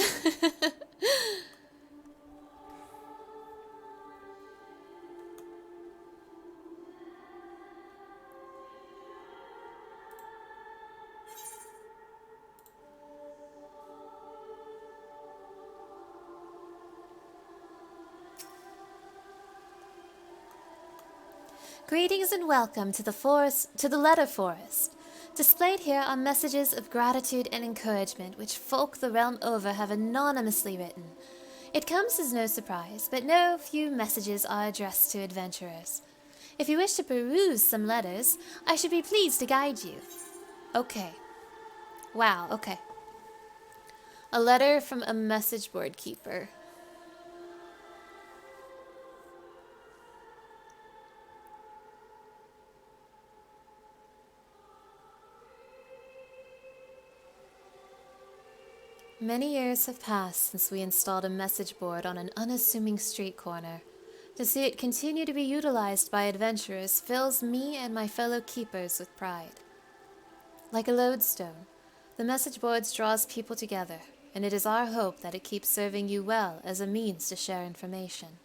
Greetings and welcome to the Letter Forest. Displayed here are messages of gratitude and encouragement which folk the realm over have anonymously written. It comes as no surprise, but no few messages are addressed to adventurers. If you wish to peruse some letters, I should be pleased to guide you. Okay. Wow, okay. A letter from a message board keeper. Many years have passed since we installed a message board on an unassuming street corner. To see it continue to be utilized by adventurers fills me and my fellow keepers with pride. Like a lodestone, the message boards draws people together, and it is our hope that it keeps serving you well as a means to share information.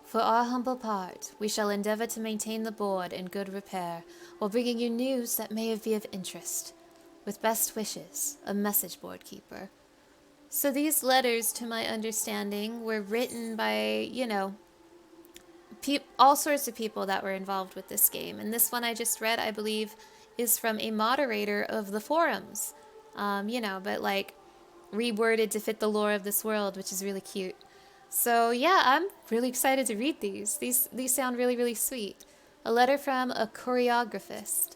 For our humble part, we shall endeavor to maintain the board in good repair while bringing you news that may be of interest. With best wishes, a message board keeper. So these letters, to my understanding, were written by, you know, all sorts of people that were involved with this game. And this one I just read, I believe, is from a moderator of the forums. You know, but like reworded to fit the lore of this world, which is really cute. So yeah, I'm really excited to read these. These sound really, really sweet. A letter from a choreographist.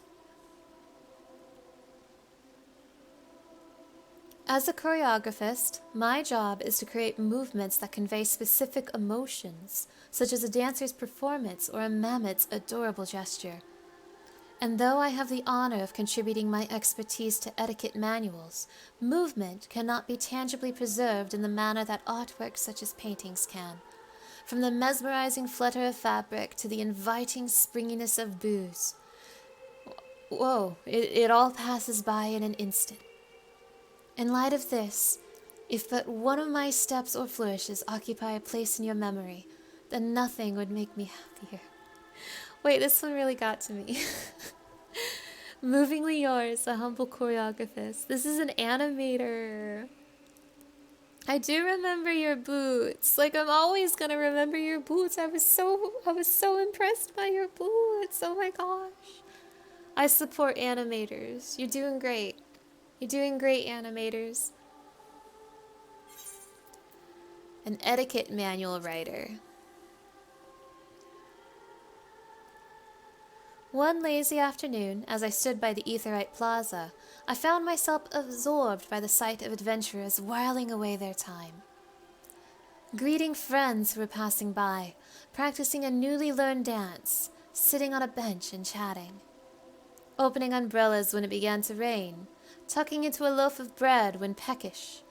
As a choreographist, my job is to create movements that convey specific emotions, such as a dancer's performance or a mammoth's adorable gesture. And though I have the honor of contributing my expertise to etiquette manuals, movement cannot be tangibly preserved in the manner that artwork such as paintings can. From the mesmerizing flutter of fabric to the inviting springiness of booze. Whoa, it all passes by in an instant. In light of this, if but one of my steps or flourishes occupy a place in your memory, then nothing would make me happier. Wait, this one really got to me. Movingly yours, a humble choreographist. This is an animator. I do remember your boots. Like, I'm always gonna remember your boots. I was so impressed by your boots. Oh my gosh. I support animators. You're doing great. You're doing great, animators. An etiquette manual writer. One lazy afternoon, as I stood by the Aetheryte Plaza, I found myself absorbed by the sight of adventurers whiling away their time. Greeting friends who were passing by, practicing a newly learned dance, sitting on a bench and chatting. Opening umbrellas when it began to rain, tucking into a loaf of bread when peckish.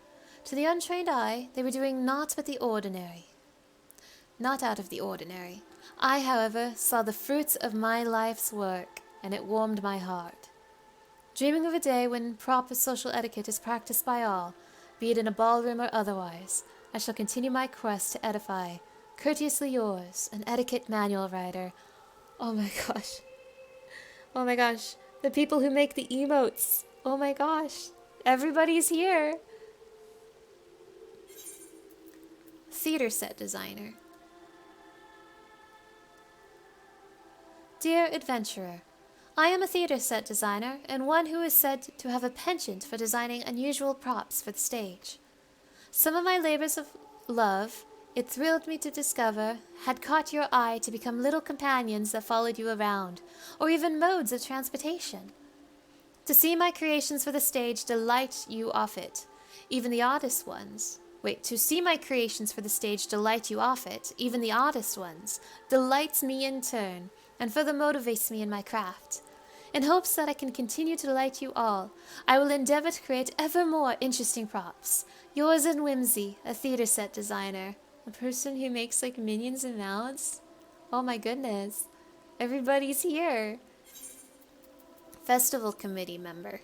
To the untrained eye, they were doing naught but the ordinary. Not out of the ordinary. I, however, saw the fruits of my life's work, and it warmed my heart. Dreaming of a day when proper social etiquette is practiced by all, be it in a ballroom or otherwise, I shall continue my quest to edify. Courteously yours, an etiquette manual writer. Oh my gosh. Oh my gosh. The people who make the emotes. Oh my gosh. Everybody's here. Theater set designer. Dear adventurer, I am a theater set designer and one who is said to have a penchant for designing unusual props for the stage. Some of my labors of love, it thrilled me to discover, had caught your eye to become little companions that followed you around, or even modes of transportation. To see my creations for the stage delight you off it, even the oddest ones. To see my creations for the stage delight you off it, even the oddest ones, delights me in turn, and further motivates me in my craft. In hopes that I can continue to delight you all, I will endeavor to create ever more interesting props. Yours in whimsy, a theater set designer. A person who makes like minions and mouths? Oh my goodness. Everybody's here. Festival committee member.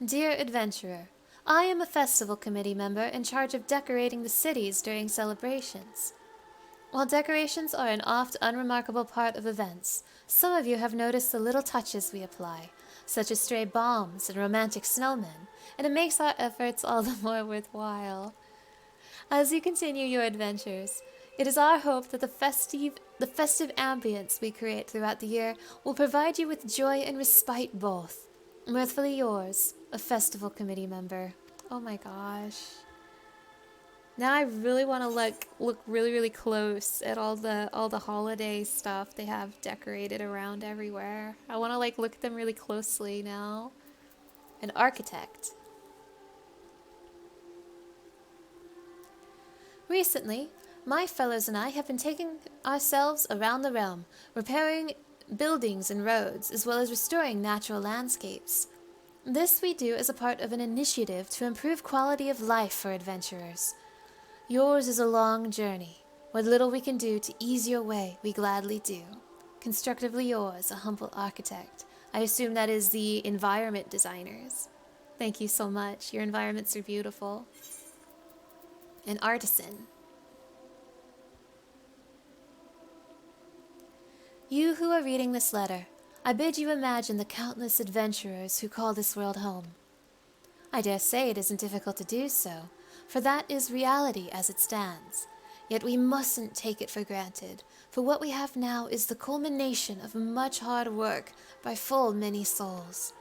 Dear adventurer, I am a festival committee member in charge of decorating the cities during celebrations. While decorations are an oft unremarkable part of events, some of you have noticed the little touches we apply, such as stray bombs and romantic snowmen, and it makes our efforts all the more worthwhile. As you continue your adventures, it is our hope that the festive ambience we create throughout the year will provide you with joy and respite both. Mirthfully yours, a festival committee member. Oh my gosh. Now I really want to look really, really close at all the holiday stuff they have decorated around everywhere. I want to look at them really closely now. An architect. Recently, my fellows and I have been taking ourselves around the realm, repairing buildings and roads, as well as restoring natural landscapes. This we do as a part of an initiative to improve quality of life for adventurers. Yours is a long journey. What little we can do to ease your way, we gladly do. Constructively yours, a humble architect. I assume that is the environment designers. Thank you so much. Your environments are beautiful. An artisan. You who are reading this letter, I bid you imagine the countless adventurers who call this world home. I dare say it isn't difficult to do so, for that is reality as it stands. Yet we mustn't take it for granted, for what we have now is the culmination of much hard work by full many souls.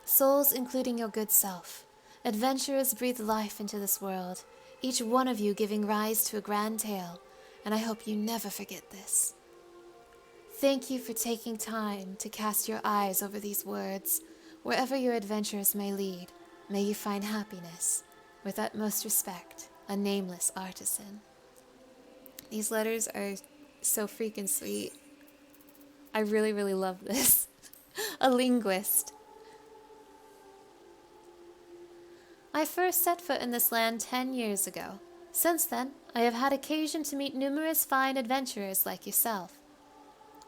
Souls including your good self. Adventurers breathe life into this world, each one of you giving rise to a grand tale, and I hope you never forget this. Thank you for taking time to cast your eyes over these words. Wherever your adventures may lead, may you find happiness. With utmost respect, a nameless artisan. These letters are so freaking sweet. I really, really love this. A linguist. I first set foot in this land 10 years ago. Since then, I have had occasion to meet numerous fine adventurers like yourself.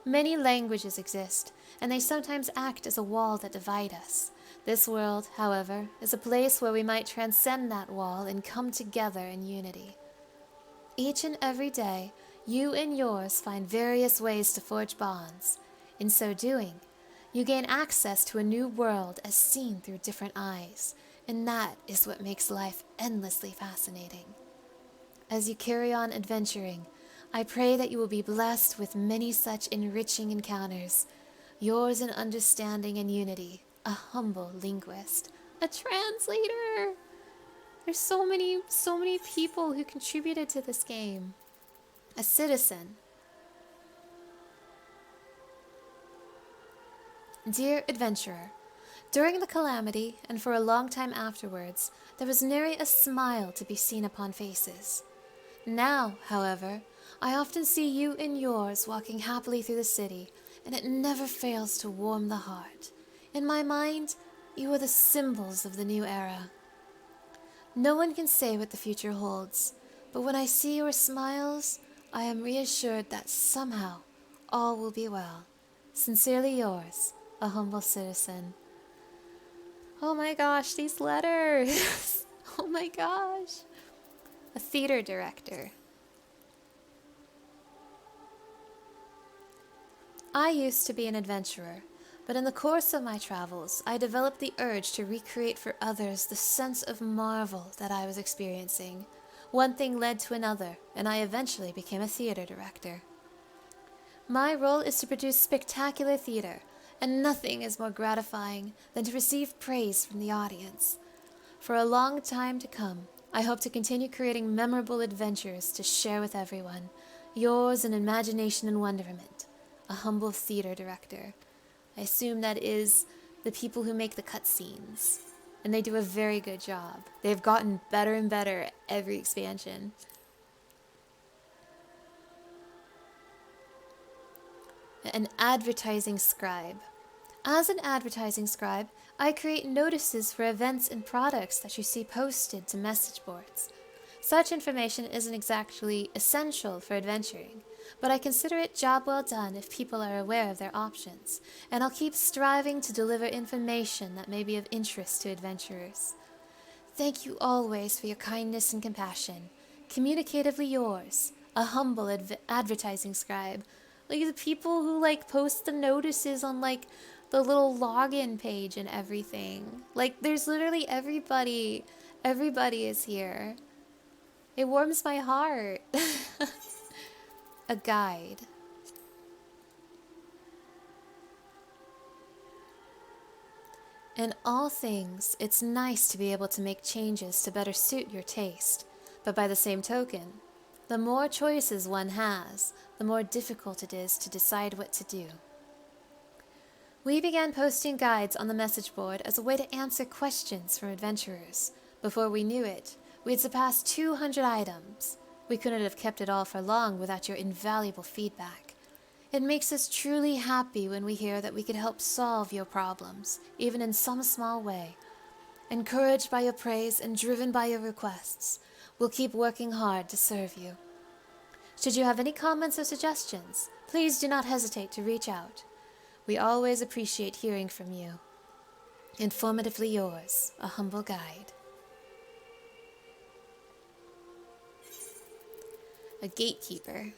Many languages exist, and they sometimes act as a wall that divide us. This world, however, is a place where we might transcend that wall and come together in unity. Each and every day, you and yours find various ways to forge bonds. In so doing, you gain access to a new world as seen through different eyes, and that is what makes life endlessly fascinating. As you carry on adventuring, I pray that you will be blessed with many such enriching encounters. Yours in understanding and unity, a humble linguist, a translator. There's so many people who contributed to this game. A citizen. Dear adventurer, during the calamity and for a long time afterwards, there was nary a smile to be seen upon faces. Now, however, I often see you and yours walking happily through the city, and it never fails to warm the heart. In my mind, you are the symbols of the new era. No one can say what the future holds, but when I see your smiles, I am reassured that somehow all will be well. Sincerely yours, a humble citizen. Oh my gosh, these letters. Oh my gosh. A theater director. I used to be an adventurer, but in the course of my travels, I developed the urge to recreate for others the sense of marvel that I was experiencing. One thing led to another, and I eventually became a theater director. My role is to produce spectacular theater, and nothing is more gratifying than to receive praise from the audience. For a long time to come, I hope to continue creating memorable adventures to share with everyone. Yours in imagination and wonderment, a humble theater director. I assume that is the people who make the cutscenes, and they do a very good job. They've gotten better and better every expansion. An advertising scribe. As an advertising scribe, I create notices for events and products that you see posted to message boards. Such information isn't exactly essential for adventuring, but I consider it job well done if people are aware of their options, and I'll keep striving to deliver information that may be of interest to adventurers. Thank you always for your kindness and compassion. Communicatively yours, a humble advertising scribe. Like the people who post the notices on the little login page and everything. There's literally everybody is here. It warms my heart. A guide. In all things, it's nice to be able to make changes to better suit your taste, but by the same token, the more choices one has, the more difficult it is to decide what to do. We began posting guides on the message board as a way to answer questions from adventurers. Before we knew it, we had surpassed 200 items. We couldn't have kept it all for long without your invaluable feedback. It makes us truly happy when we hear that we could help solve your problems, even in some small way. Encouraged by your praise and driven by your requests, we'll keep working hard to serve you. Should you have any comments or suggestions, please do not hesitate to reach out. We always appreciate hearing from you. Informatively yours, a humble guide. A gatekeeper.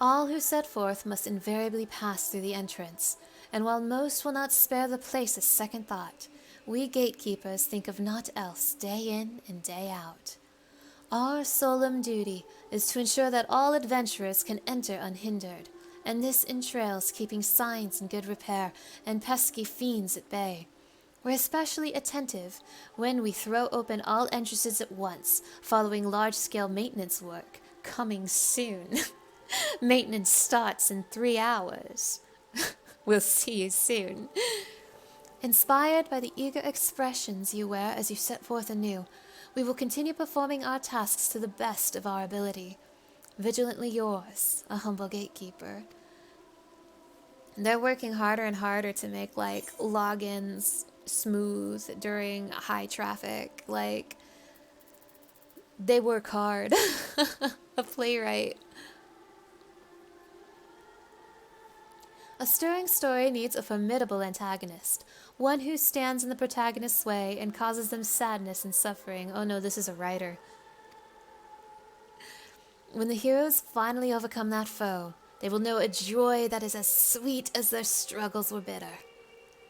All who set forth must invariably pass through the entrance, and while most will not spare the place a second thought, we gatekeepers think of naught else day in and day out. Our solemn duty is to ensure that all adventurers can enter unhindered, and this entails keeping signs in good repair and pesky fiends at bay. We're especially attentive when we throw open all entrances at once, following large-scale maintenance work, coming soon. Maintenance starts in 3 hours. We'll see you soon. Inspired by the eager expressions you wear as you set forth anew, we will continue performing our tasks to the best of our ability. Vigilantly yours, a humble gatekeeper. They're working harder and harder to make like logins smooth during high traffic. Like, they work hard. A playwright. A stirring story needs a formidable antagonist, one who stands in the protagonist's way and causes them sadness and suffering. Oh no, this is a writer. When the heroes finally overcome that foe, they will know a joy that is as sweet as their struggles were bitter.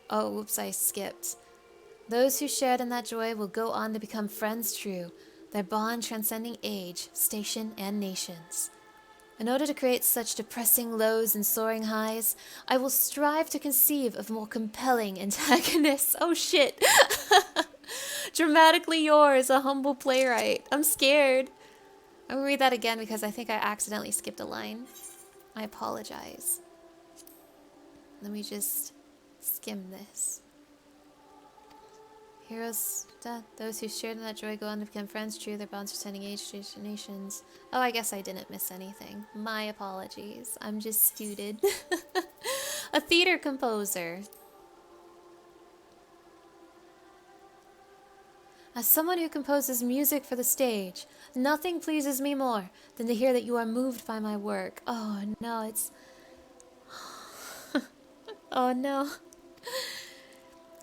Oh, whoops, I skipped. Those who shared in that joy will go on to become friends true, their bond transcending age, station, and nations. In order to create such depressing lows and soaring highs, I will strive to conceive of more compelling antagonists. Oh shit! Dramatically yours, a humble playwright. I'm scared. I'm gonna read that again because I think I accidentally skipped a line. I apologize. Let me just skim this. Heroes, those who shared in that joy go on to become friends true, their bonds extending age to nations. Oh, I guess I didn't miss anything. My apologies. I'm just stupid. A theater composer. As someone who composes music for the stage, nothing pleases me more than to hear that you are moved by my work. Oh no, it's... Oh no.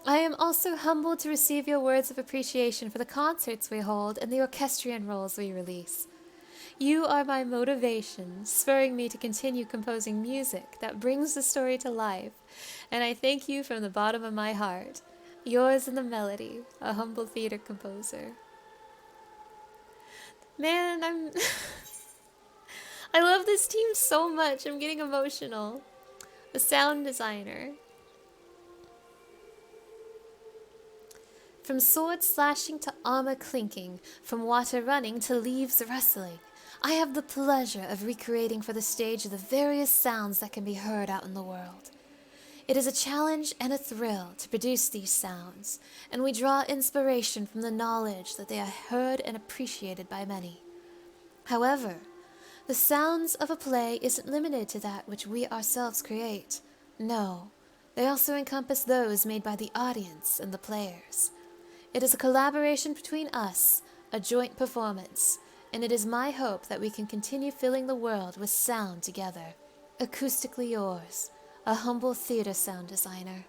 I am also humbled to receive your words of appreciation for the concerts we hold and the orchestrion rolls we release. You are my motivation, spurring me to continue composing music that brings the story to life, and I thank you from the bottom of my heart. Yours in the melody, a humble theater composer. Man, I love this team so much. I'm getting emotional. The sound designer. From sword slashing to armor clinking, from water running to leaves rustling, I have the pleasure of recreating for the stage the various sounds that can be heard out in the world. It is a challenge and a thrill to produce these sounds, and we draw inspiration from the knowledge that they are heard and appreciated by many. However, the sounds of a play isn't limited to that which we ourselves create. No, they also encompass those made by the audience and the players. It is a collaboration between us, a joint performance, and it is my hope that we can continue filling the world with sound together. Acoustically yours, a humble theater sound designer.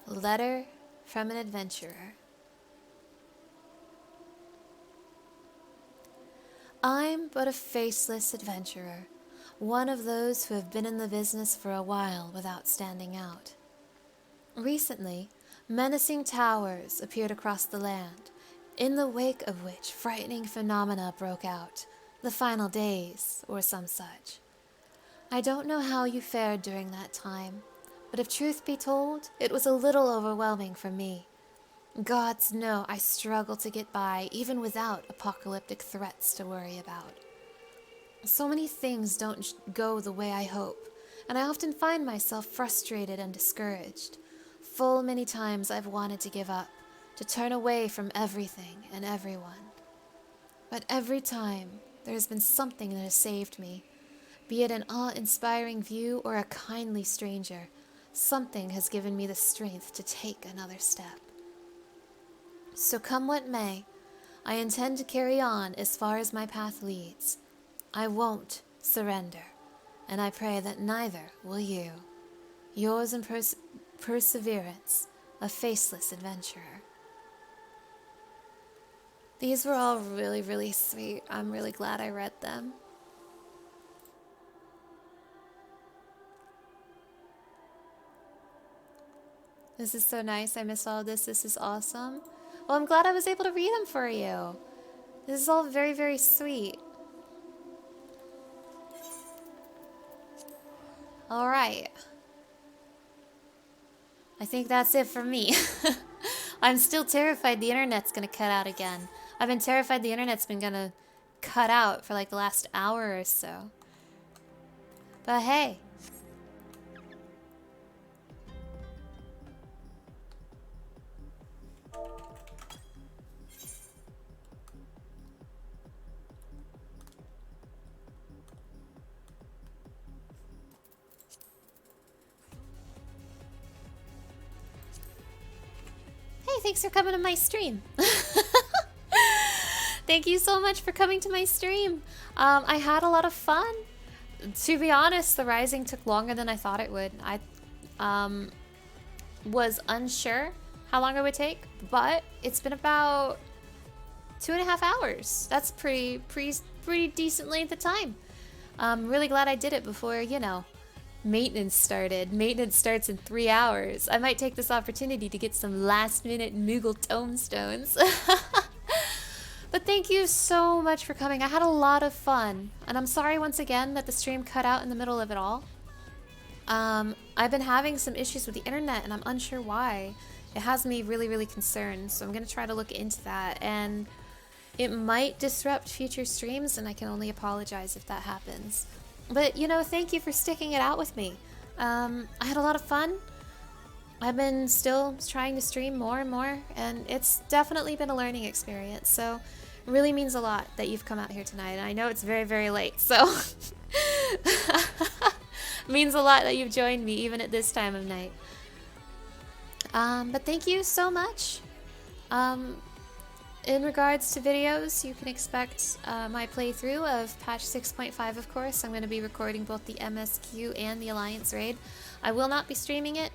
Letter from an adventurer. I'm but a faceless adventurer, one of those who have been in the business for a while without standing out. Recently, menacing towers appeared across the land, in the wake of which frightening phenomena broke out, the final days, or some such. I don't know how you fared during that time, but if truth be told, it was a little overwhelming for me. Gods know I struggle to get by even without apocalyptic threats to worry about. So many things don't go the way I hope, and I often find myself frustrated and discouraged. Full many times I've wanted to give up, to turn away from everything and everyone. But every time, there has been something that has saved me. Be it an awe-inspiring view or a kindly stranger, something has given me the strength to take another step. So come what may, I intend to carry on as far as my path leads. I won't surrender, and I pray that neither will you. Yours in perseverance, a faceless adventurer. These were all really, really sweet. I'm really glad I read them. This is so nice. I missed all of this. This is awesome. Well, I'm glad I was able to read them for you. This is all very, very sweet. All right. I think that's it for me. I'm still terrified the internet's gonna cut out again. I've been terrified the internet's been gonna cut out for like the last hour or so. But hey. Hey, thanks for coming to my stream. Thank you so much for coming to my stream. I had a lot of fun. To be honest, the Rising took longer than I thought it would. I was unsure how long it would take, but it's been about 2.5 hours. That's pretty decent length of time. I'm really glad I did it before, you know, maintenance started. Maintenance starts in 3 hours. I might take this opportunity to get some last-minute Moogle tomestones. But thank you so much for coming. I had a lot of fun. And I'm sorry once again that the stream cut out in the middle of it all. I've been having some issues with the internet and I'm unsure why. It has me really concerned. So I'm going to try to look into that. And it might disrupt future streams and I can only apologize if that happens. But, you know, thank you for sticking it out with me. I had a lot of fun. I've been still trying to stream more and more, and it's definitely been a learning experience. So it really means a lot that you've come out here tonight. And I know it's very late, so means a lot that you've joined me even at this time of night. But thank you so much. In regards to videos, you can expect my playthrough of patch 6.5, of course. I'm going to be recording both the MSQ and the Alliance Raid. I will not be streaming it.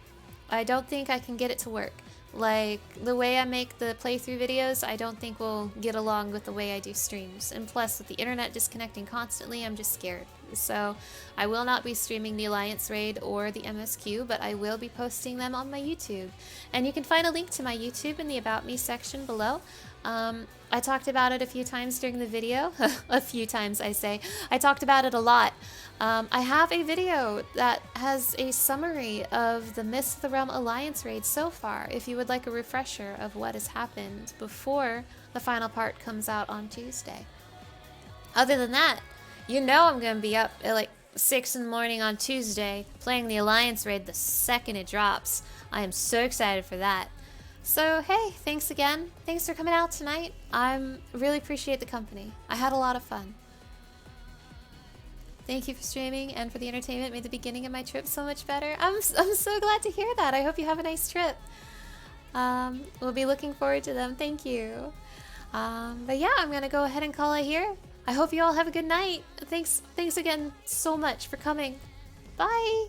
I don't think I can get it to work. Like, the way I make the playthrough videos, I don't think will get along with the way I do streams. And plus, with the internet disconnecting constantly, I'm just scared. So, I will not be streaming the Alliance Raid or the MSQ, but I will be posting them on my YouTube. And you can find a link to my YouTube in the About Me section below. I talked about it a few times during the video. A few times, I say. I talked about it a lot. I have a video that has a summary of the Mists of the Realm Alliance raid so far, if you would like a refresher of what has happened before the final part comes out on Tuesday. Other than that, you know I'm going to be up at like 6 in the morning on Tuesday playing the Alliance raid the second it drops. I am so excited for that. So hey, thanks again. Thanks for coming out tonight. I really appreciate the company. I had a lot of fun. Thank you for streaming and for the entertainment. Made the beginning of my trip so much better. I'm so glad to hear that. I hope you have a nice trip. We'll be looking forward to them. Thank you. But yeah, I'm gonna go ahead and call it here. I hope you all have a good night. Thanks again so much for coming. Bye.